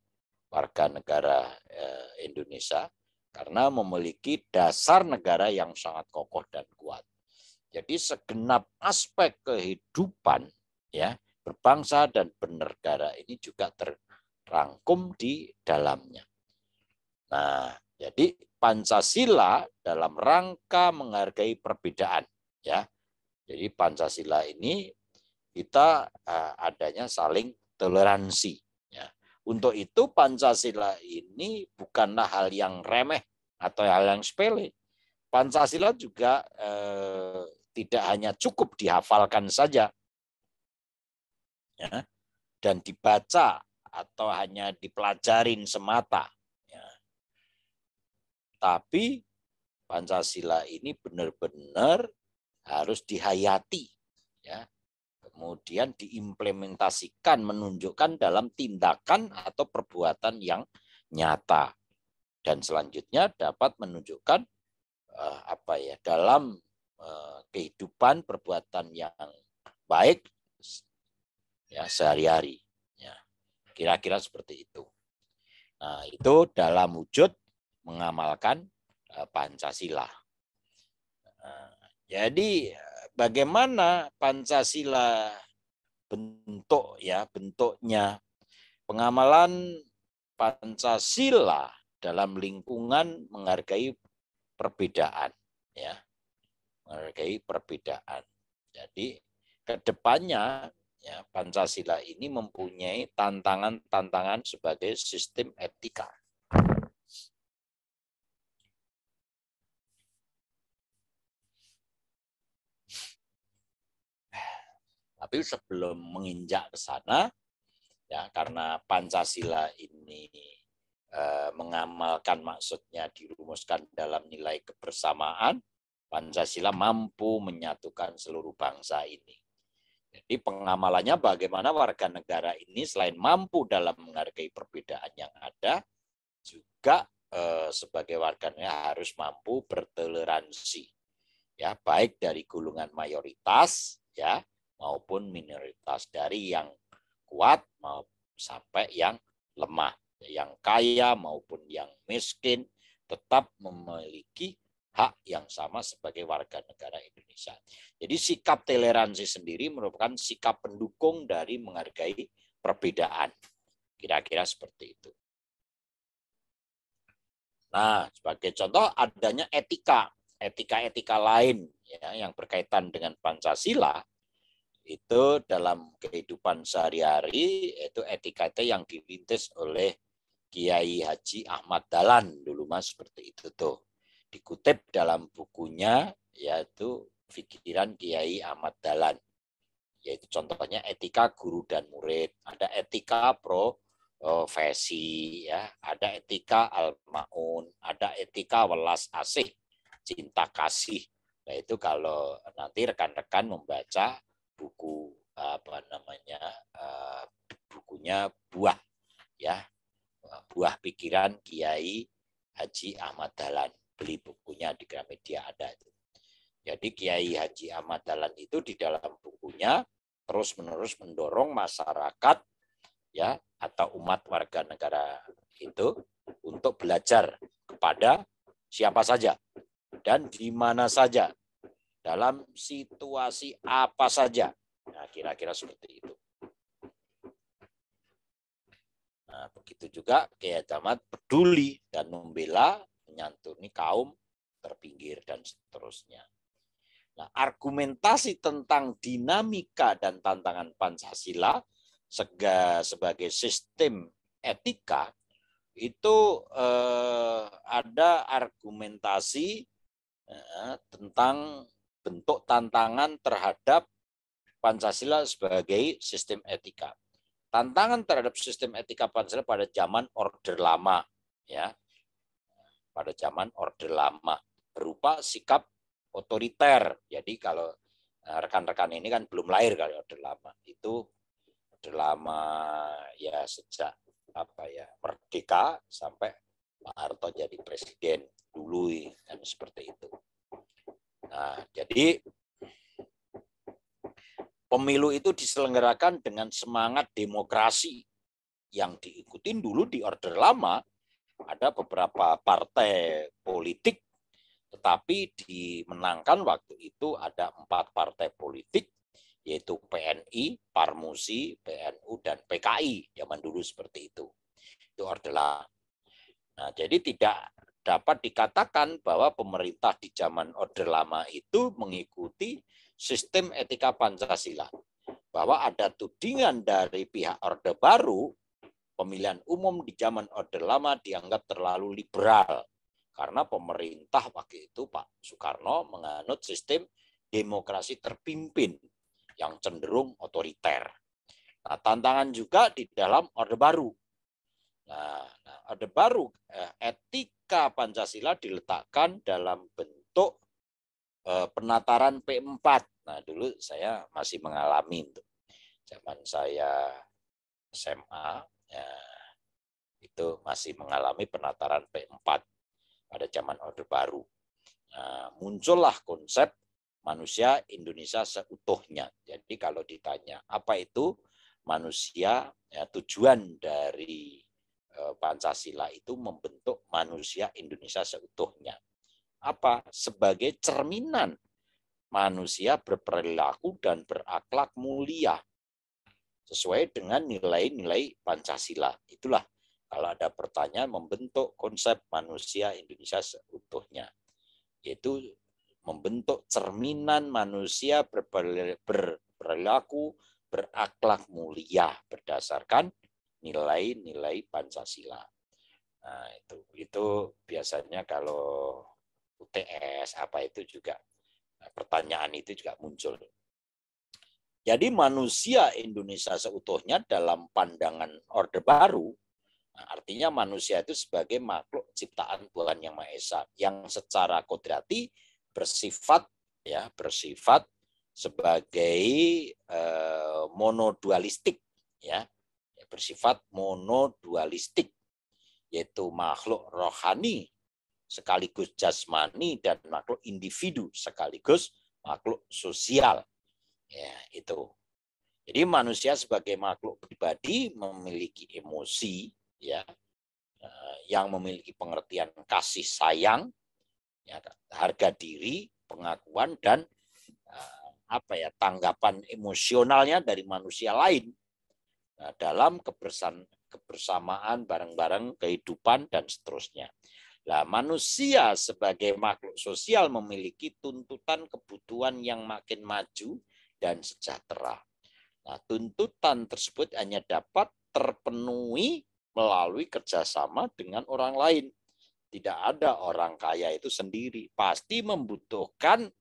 S1: warga negara Indonesia, karena memiliki dasar negara yang sangat kokoh dan kuat. Jadi segenap aspek kehidupan, ya, berbangsa dan bernegara ini juga terrangkum di dalamnya. Nah, jadi Pancasila dalam rangka menghargai perbedaan, ya. Jadi Pancasila ini kita adanya saling toleransi. Ya. Untuk itu Pancasila ini bukanlah hal yang remeh atau hal yang sepele. Pancasila juga tidak hanya cukup dihafalkan saja, ya, dan dibaca atau hanya dipelajarin semata. Ya. Tapi Pancasila ini benar-benar harus dihayati, ya, kemudian diimplementasikan, menunjukkan dalam tindakan atau perbuatan yang nyata, dan selanjutnya dapat menunjukkan dalam kehidupan perbuatan yang baik ya sehari-hari, ya, kira-kira seperti itu. Nah itu dalam wujud mengamalkan Pancasila. Jadi bagaimana Pancasila bentuknya pengamalan Pancasila dalam lingkungan menghargai perbedaan, ya, menghargai perbedaan. Jadi kedepannya ya Pancasila ini mempunyai tantangan sebagai sistem etika. Tapi sebelum menginjak ke sana, ya karena Pancasila ini mengamalkan, maksudnya dirumuskan dalam nilai kebersamaan, Pancasila mampu menyatukan seluruh bangsa ini. Jadi pengamalannya bagaimana warga negara ini selain mampu dalam menghargai perbedaan yang ada, juga sebagai warga negara harus mampu bertoleransi, ya, baik dari golongan mayoritas, ya, maupun minoritas, dari yang kuat sampai yang lemah, yang kaya maupun yang miskin, tetap memiliki hak yang sama sebagai warga negara Indonesia. Jadi sikap toleransi sendiri merupakan sikap pendukung dari menghargai perbedaan. Kira-kira seperti itu. Nah, sebagai contoh adanya etika lain, ya, yang berkaitan dengan Pancasila, itu dalam kehidupan sehari-hari itu etika itu yang dirintis oleh Kiai Haji Ahmad Dahlan dulu Mas, seperti itu tuh. Dikutip dalam bukunya yaitu Pikiran Kiai Ahmad Dahlan. Yaitu contohnya etika guru dan murid, ada etika profesi ya, ada etika al-maun, ada etika welas asih, cinta kasih. Nah, itu kalau nanti rekan-rekan membaca buku bukunya Buah ya, Buah Pikiran Kiai Haji Ahmad Dahlan. Beli bukunya di Gramedia ada itu. Jadi Kiai Haji Ahmad Dahlan itu di dalam bukunya terus-menerus mendorong masyarakat ya atau umat warga negara itu untuk belajar kepada siapa saja dan di mana saja, dalam situasi apa saja. Nah, kira-kira seperti itu. Nah, begitu juga Kiai Ahmad peduli dan membela, menyantuni kaum terpinggir dan seterusnya. Nah, argumentasi tentang dinamika dan tantangan Pancasila sebagai sistem etika itu ada argumentasi tentang bentuk tantangan terhadap Pancasila sebagai sistem etika. Tantangan terhadap sistem etika Pancasila pada zaman Orde Lama, ya, pada zaman Orde Lama berupa sikap otoriter. Jadi kalau rekan-rekan ini kan belum lahir kali Orde Lama. Itu Orde Lama ya sejak merdeka sampai Pak Harto jadi presiden dulu kan seperti itu. Nah, jadi pemilu itu diselenggarakan dengan semangat demokrasi yang diikutin dulu di Orde Lama. Ada beberapa partai politik, tetapi dimenangkan waktu itu ada 4 partai politik, yaitu PNI, Parmusi, PNU, dan PKI. Zaman dulu seperti itu. Itu Orde Lama. Nah, jadi tidak dapat dikatakan bahwa pemerintah di zaman Orde Lama itu mengikuti sistem etika Pancasila. Bahwa ada tudingan dari pihak Orde Baru, pemilihan umum di zaman Orde Lama dianggap terlalu liberal. Karena pemerintah waktu itu Pak Soekarno menganut sistem demokrasi terpimpin yang cenderung otoriter. Nah, tantangan juga di dalam Orde Baru. Nah, Orde Baru, etika Pancasila diletakkan dalam bentuk penataran P4. Nah, dulu saya masih mengalami itu. Zaman saya SMA, ya, itu masih mengalami penataran P4 pada zaman Orde Baru. Nah, muncullah konsep manusia Indonesia seutuhnya. Jadi kalau ditanya apa itu manusia, ya, tujuan dari Pancasila itu membentuk manusia Indonesia seutuhnya. Apa? Sebagai cerminan manusia berperilaku dan berakhlak mulia sesuai dengan nilai-nilai Pancasila. Itulah kalau ada pertanyaan membentuk konsep manusia Indonesia seutuhnya, yaitu membentuk cerminan manusia berperilaku, berakhlak mulia berdasarkan nilai-nilai Pancasila. Nah, itu biasanya kalau UTS apa itu juga pertanyaan itu juga muncul. Jadi manusia Indonesia seutuhnya dalam pandangan Orde Baru, nah, artinya manusia itu sebagai makhluk ciptaan Tuhan Yang Maha Esa yang secara kodrati bersifat sebagai monodualistik, ya, bersifat monodualistik, yaitu makhluk rohani sekaligus jasmani dan makhluk individu sekaligus makhluk sosial. Ya, itu. Jadi manusia sebagai makhluk pribadi memiliki emosi, ya, yang memiliki pengertian kasih sayang, ya, harga diri, pengakuan dan tanggapan emosionalnya dari manusia lain. Nah, dalam kebersamaan bareng-bareng kehidupan dan seterusnya. Nah, manusia sebagai makhluk sosial memiliki tuntutan kebutuhan yang makin maju dan sejahtera. Nah, tuntutan tersebut hanya dapat terpenuhi melalui kerjasama dengan orang lain. Tidak ada orang kaya itu sendiri, pasti membutuhkan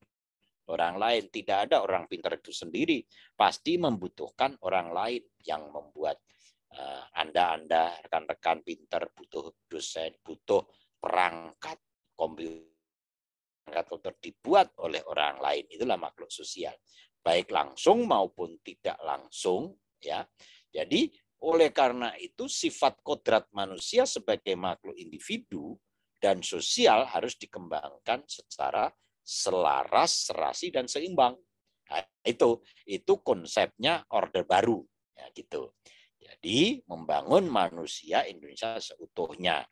S1: orang lain. Tidak ada orang pintar itu sendiri, pasti membutuhkan orang lain yang membuat. Anda, rekan-rekan pintar, butuh dosen, butuh perangkat komputer dibuat oleh orang lain. Itulah makhluk sosial, baik langsung maupun tidak langsung, ya. Jadi oleh karena itu sifat kodrat manusia sebagai makhluk individu dan sosial harus dikembangkan secara selaras, serasi, dan seimbang. Nah, itu konsepnya Orde Baru, ya, gitu. Jadi membangun manusia Indonesia seutuhnya,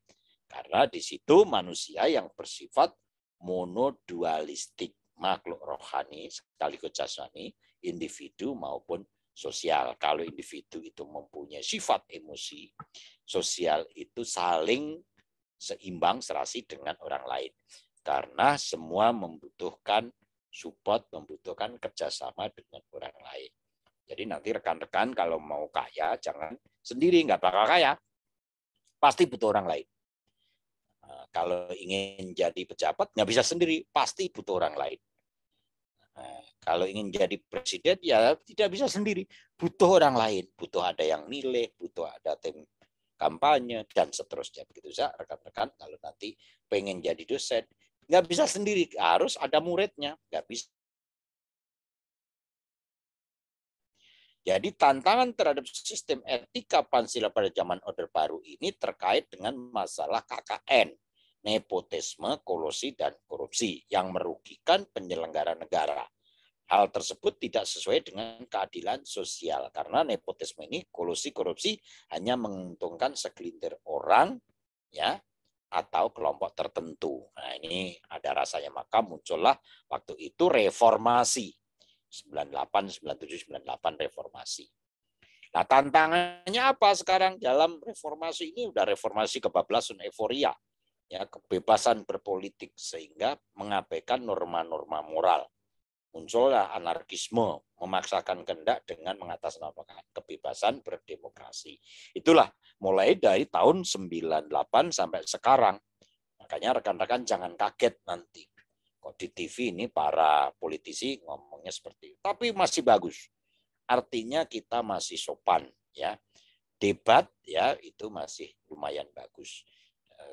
S1: karena di situ manusia yang bersifat monodualistik, makhluk rohani sekaligus jasmani, individu maupun sosial. Kalau individu itu mempunyai sifat emosi, sosial itu saling seimbang, serasi dengan orang lain. Karena semua membutuhkan support, membutuhkan kerjasama dengan orang lain. Jadi nanti rekan-rekan kalau mau kaya, jangan sendiri, nggak bakal kaya. Pasti butuh orang lain. Nah, kalau ingin jadi pejabat, nggak bisa sendiri, pasti butuh orang lain. Nah, kalau ingin jadi presiden, ya tidak bisa sendiri, butuh orang lain. Butuh ada yang milih, butuh ada tim kampanye, dan seterusnya. Begitu saja rekan-rekan, kalau nanti pengen jadi dosen, nggak bisa sendiri, harus ada muridnya, nggak bisa. Jadi tantangan terhadap sistem etika Pancasila pada zaman Orde Baru ini terkait dengan masalah KKN, nepotisme, kolusi, dan korupsi yang merugikan penyelenggara negara. Hal tersebut tidak sesuai dengan keadilan sosial karena nepotisme ini, kolusi, korupsi hanya menguntungkan segelintir orang, ya, atau kelompok tertentu. Nah, ini ada rasanya, maka muncullah waktu itu reformasi. 98, 97, 98 reformasi. Nah, tantangannya apa sekarang dalam reformasi ini? Udah reformasi kebablasan, euforia, ya, kebebasan berpolitik sehingga mengabaikan norma-norma moral. Muncullah anarkisme, memaksakan kehendak dengan mengatasnamakan kebebasan berdemokrasi. Itulah mulai dari tahun 98 sampai sekarang. Makanya rekan-rekan jangan kaget nanti. Kok di TV ini para politisi ngomongnya seperti itu. Tapi masih bagus. Artinya kita masih sopan, ya. Debat, ya, itu masih lumayan bagus.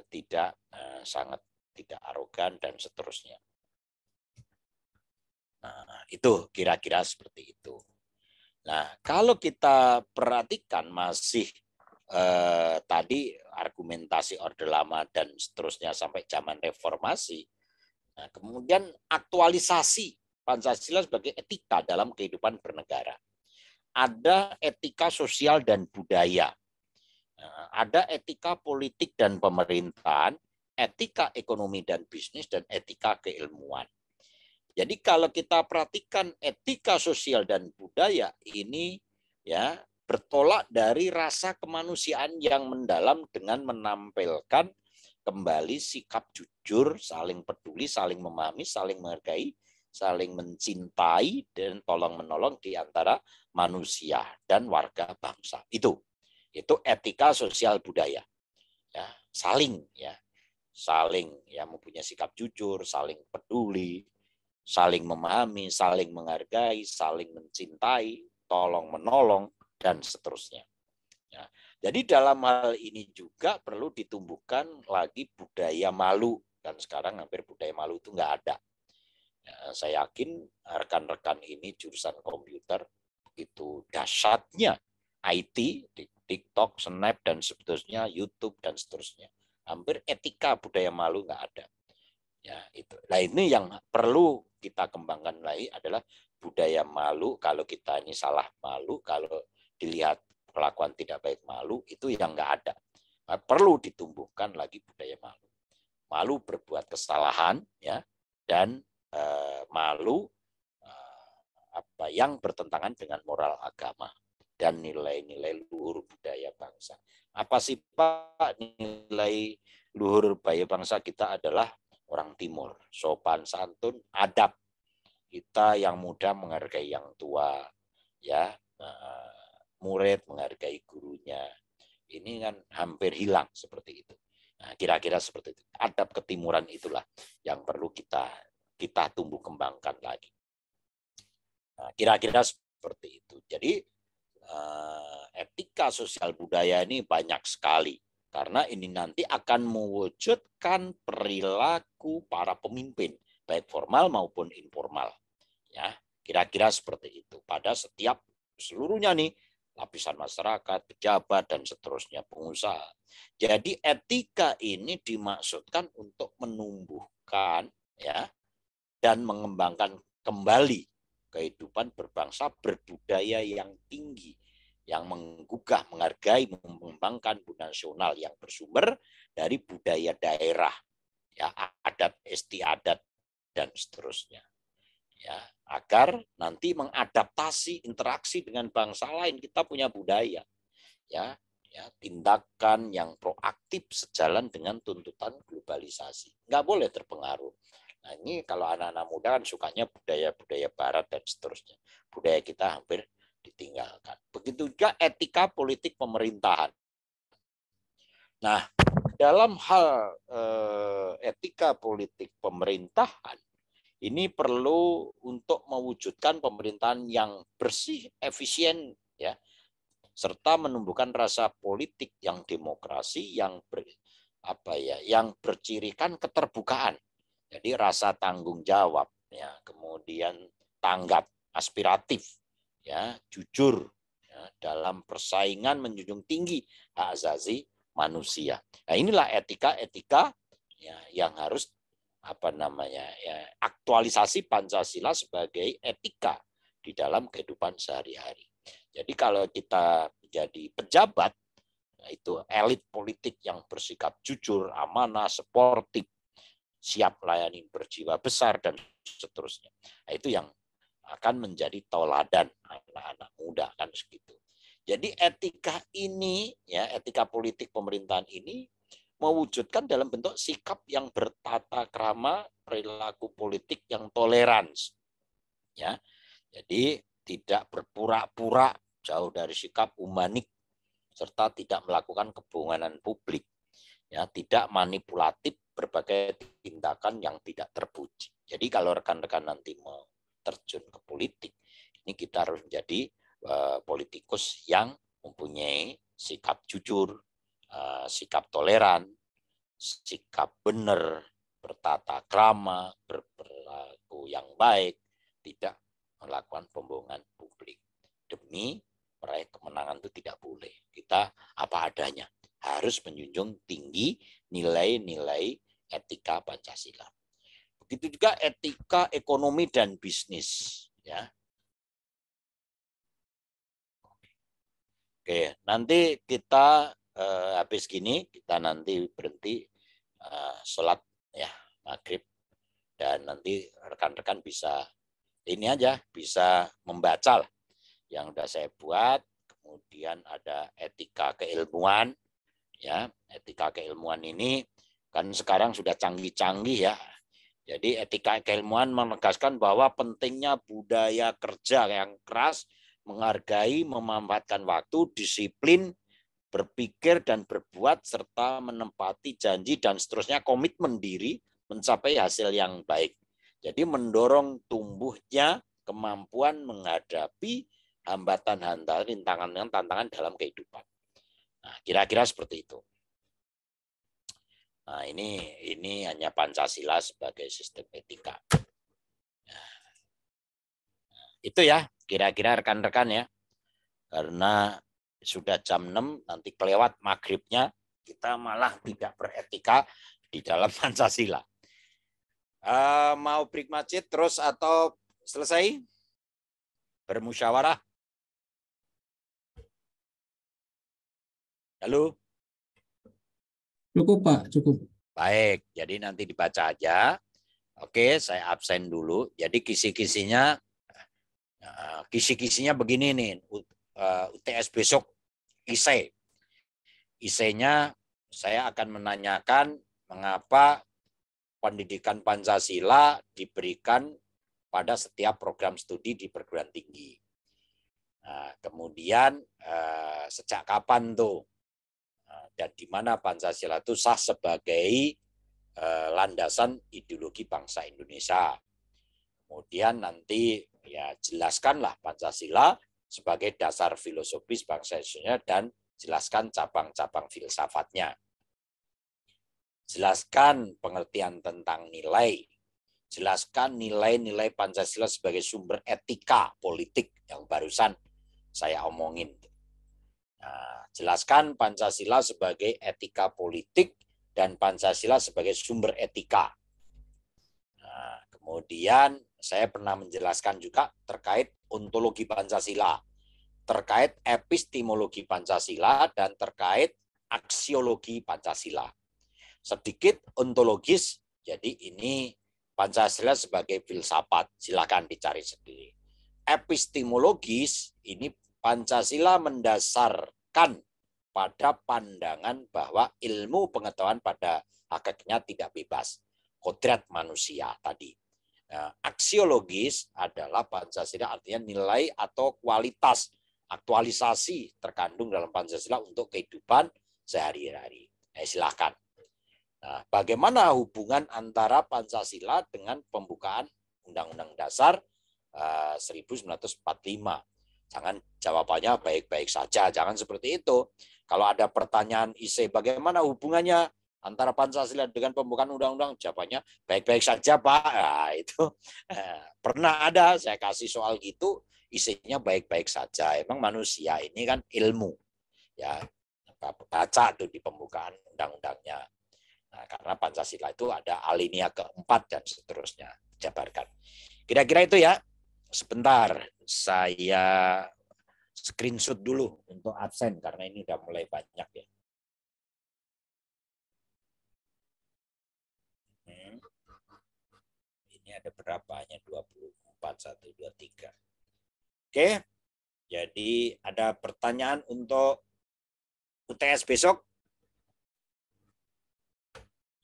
S1: Tidak sangat tidak arogan dan seterusnya. Nah, itu kira-kira seperti itu. Nah, kalau kita perhatikan masih tadi argumentasi Orde Lama dan seterusnya sampai zaman reformasi. Nah, kemudian aktualisasi Pancasila sebagai etika dalam kehidupan bernegara. Ada etika sosial dan budaya. Nah, ada etika politik dan pemerintahan, etika ekonomi dan bisnis, dan etika keilmuan. Jadi kalau kita perhatikan etika sosial dan budaya ini, ya, bertolak dari rasa kemanusiaan yang mendalam dengan menampilkan kembali sikap jujur, saling peduli, saling memahami, saling menghargai, saling mencintai, dan tolong-menolong di antara manusia dan warga bangsa. Itu etika sosial budaya. Ya, saling ya mempunyai sikap jujur, saling peduli, saling memahami, saling menghargai, saling mencintai, tolong-menolong, dan seterusnya. Ya. Jadi dalam hal ini juga perlu ditumbuhkan lagi budaya malu, dan sekarang hampir budaya malu itu nggak ada. Ya, saya yakin rekan-rekan ini jurusan komputer itu dahsyatnya IT, TikTok, Snap, dan seterusnya, YouTube, dan seterusnya. Hampir etika budaya malu nggak ada. Ya, itu. Nah, ini yang perlu kita kembangkan lagi adalah budaya malu. Kalau kita ini salah malu, kalau dilihat perlakuan tidak baik malu, itu yang nggak ada. Nah, perlu ditumbuhkan lagi budaya malu. Malu berbuat kesalahan, ya, dan malu apa yang bertentangan dengan moral agama dan nilai-nilai luhur budaya bangsa. Apa sih Pak nilai luhur budaya bangsa kita? Adalah orang Timur, sopan santun, adab, kita yang muda menghargai yang tua, ya, murid menghargai gurunya. Ini kan hampir hilang seperti itu. Nah, kira-kira seperti itu. Adab ketimuran itulah yang perlu kita tumbuh kembangkan lagi. Nah, kira-kira seperti itu. Jadi etika sosial budaya ini banyak sekali. Karena ini nanti akan mewujudkan perilaku para pemimpin, baik formal maupun informal. Ya, kira-kira seperti itu. Pada setiap seluruhnya nih, lapisan masyarakat, pejabat, dan seterusnya, pengusaha. Jadi etika ini dimaksudkan untuk menumbuhkan, ya, dan mengembangkan kembali kehidupan berbangsa berbudaya yang tinggi, yang menggugah, menghargai, mengembangkan budaya nasional yang bersumber dari budaya daerah, ya, adat istiadat dan seterusnya, ya, agar nanti mengadaptasi interaksi dengan bangsa lain. Kita punya budaya, ya, tindakan yang proaktif sejalan dengan tuntutan globalisasi. Nggak boleh terpengaruh. Nah, ini kalau anak-anak muda kan sukanya budaya-budaya barat dan seterusnya. Budaya kita hampir ditinggalkan. Begitu juga etika politik pemerintahan. Nah, dalam hal etika politik pemerintahan, ini perlu untuk mewujudkan pemerintahan yang bersih, efisien, ya, serta menumbuhkan rasa politik yang demokrasi, yang yang bercirikan keterbukaan. Jadi rasa tanggung jawab, ya, kemudian tanggap, aspiratif, ya, jujur, ya, dalam persaingan menjunjung tinggi hak asasi manusia. Nah, inilah etika-etika, ya, yang harus aktualisasi Pancasila sebagai etika di dalam kehidupan sehari-hari. Jadi kalau kita jadi pejabat, itu elit politik yang bersikap jujur, amanah, sportif, siap melayani, berjiwa besar, dan seterusnya. Nah, itu yang akan menjadi tauladan anak-anak muda, kan segitu. Jadi etika ini, ya, etika politik pemerintahan ini mewujudkan dalam bentuk sikap yang bertata krama, perilaku politik yang toleransi, ya. Jadi tidak berpura-pura, jauh dari sikap humanik, serta tidak melakukan kebohongan publik, ya, tidak manipulatif, berbagai tindakan yang tidak terpuji. Jadi kalau rekan-rekan nanti mau terjun ke politik, ini kita harus menjadi politikus yang mempunyai sikap jujur, sikap toleran, sikap benar, bertata krama, berperilaku yang baik, tidak melakukan pembohongan publik. Demi meraih kemenangan itu tidak boleh. Kita apa adanya, harus menjunjung tinggi nilai-nilai etika Pancasila. Begitu juga etika ekonomi dan bisnis, ya. Oke, nanti kita habis gini kita nanti berhenti sholat, ya, maghrib, dan nanti rekan-rekan bisa ini aja, bisa membaca lah yang sudah saya buat. Kemudian ada etika keilmuan, ya, etika keilmuan ini kan sekarang sudah canggih-canggih, ya. Jadi etika keilmuan menegaskan bahwa pentingnya budaya kerja yang keras, menghargai, memanfaatkan waktu, disiplin, berpikir dan berbuat, serta menempati janji dan seterusnya, komitmen diri mencapai hasil yang baik. Jadi mendorong tumbuhnya kemampuan menghadapi hambatan-hambatan, rintangan-tantangan dalam kehidupan. Nah, kira-kira seperti itu. Nah, ini hanya Pancasila sebagai sistem etika. Nah, itu ya, kira-kira rekan-rekan, ya. Karena sudah jam 6, nanti kelewat maghribnya, kita malah tidak beretika di dalam Pancasila. Mau break masjid terus atau selesai? Bermusyawarah? Halo?
S4: Cukup, Pak, cukup.
S1: Baik, jadi nanti dibaca aja. Oke, saya absen dulu. Jadi kisi-kisinya begini nih. UTS besok ISE. ISE-nya saya akan menanyakan mengapa pendidikan Pancasila diberikan pada setiap program studi di perguruan tinggi. Nah, kemudian sejak kapan tuh dan di mana Pancasila itu sah sebagai landasan ideologi bangsa Indonesia. Kemudian nanti ya jelaskanlah Pancasila sebagai dasar filosofis bangsa Indonesia dan jelaskan cabang-cabang filsafatnya. Jelaskan pengertian tentang nilai. Jelaskan nilai-nilai Pancasila sebagai sumber etika politik yang barusan saya omongin. Nah, jelaskan Pancasila sebagai etika politik dan Pancasila sebagai sumber etika. Nah, kemudian saya pernah menjelaskan juga terkait ontologi Pancasila, terkait epistemologi Pancasila, dan terkait aksiologi Pancasila. Sedikit ontologis, jadi ini Pancasila sebagai filsafat, silakan dicari sendiri. Epistemologis, ini Pancasila mendasarkan pada pandangan bahwa ilmu pengetahuan pada hakikatnya tidak bebas, kodrat manusia tadi. Nah, aksiologis adalah Pancasila artinya nilai atau kualitas, aktualisasi terkandung dalam Pancasila untuk kehidupan sehari-hari. Silakan. Nah, bagaimana hubungan antara Pancasila dengan pembukaan Undang-Undang Dasar 1945? Jangan jawabannya baik-baik saja, jangan seperti itu. Kalau ada pertanyaan IC, bagaimana hubungannya antara Pancasila dengan pembukaan undang-undang? Jawabannya baik-baik saja, Pak. Nah, itu pernah ada saya kasih soal gitu, isinya baik-baik saja. Emang manusia ini kan ilmu, ya baca tuh di pembukaan undang-undangnya. Nah, karena Pancasila itu ada alinea keempat dan seterusnya, jabarkan. Kira-kira itu ya. Sebentar, saya screenshot dulu untuk absen karena ini udah mulai banyak ya. Ini ada berapa? Hanya 24, 1, 2, 3. Oke, jadi ada pertanyaan untuk UTS besok.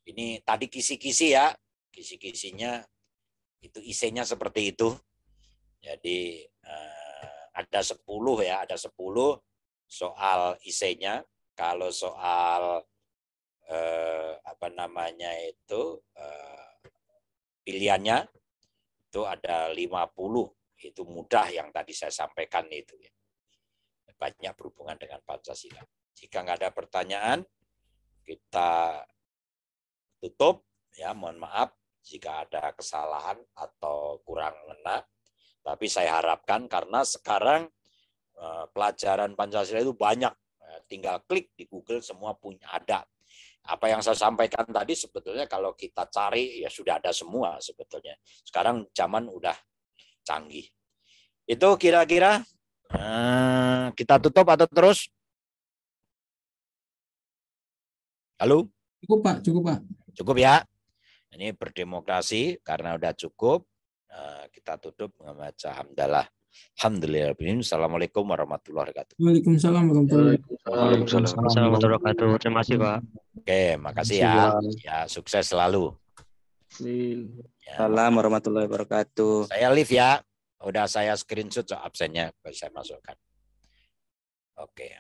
S1: Ini tadi kisi-kisi ya, kisi-kisinya itu isinya seperti itu. Jadi ada 10 ya, ada 10 soal isinya. Kalau soal apa namanya itu pilihannya itu ada 50. Itu mudah yang tadi saya sampaikan itu ya. Banyak berhubungan dengan Pancasila. Jika nggak ada pertanyaan, kita tutup ya, mohon maaf jika ada kesalahan atau kurang ngena. Tapi saya harapkan karena sekarang pelajaran Pancasila itu banyak, tinggal klik di Google semua punya ada. Apa yang saya sampaikan tadi sebetulnya kalau kita cari ya sudah ada semua sebetulnya. Sekarang zaman udah canggih. Itu kira-kira kita tutup atau terus? Halo?
S4: Cukup Pak, cukup Pak.
S1: Cukup ya. Ini berdemokrasi karena udah cukup. Kita tutup membaca hamdalah. Alhamdulillah. Assalamualaikum warahmatullahi wabarakatuh.
S4: Waalaikumsalam warahmatullahi
S2: Warahmatullahi wabarakatuh. Terima kasih, Pak.
S1: Oke, makasih ya. Ya, sukses selalu. Ya,
S2: Salam warahmatullahi wabarakatuh.
S1: saya live ya. Udah saya screenshot absennya, saya masukkan. Oke.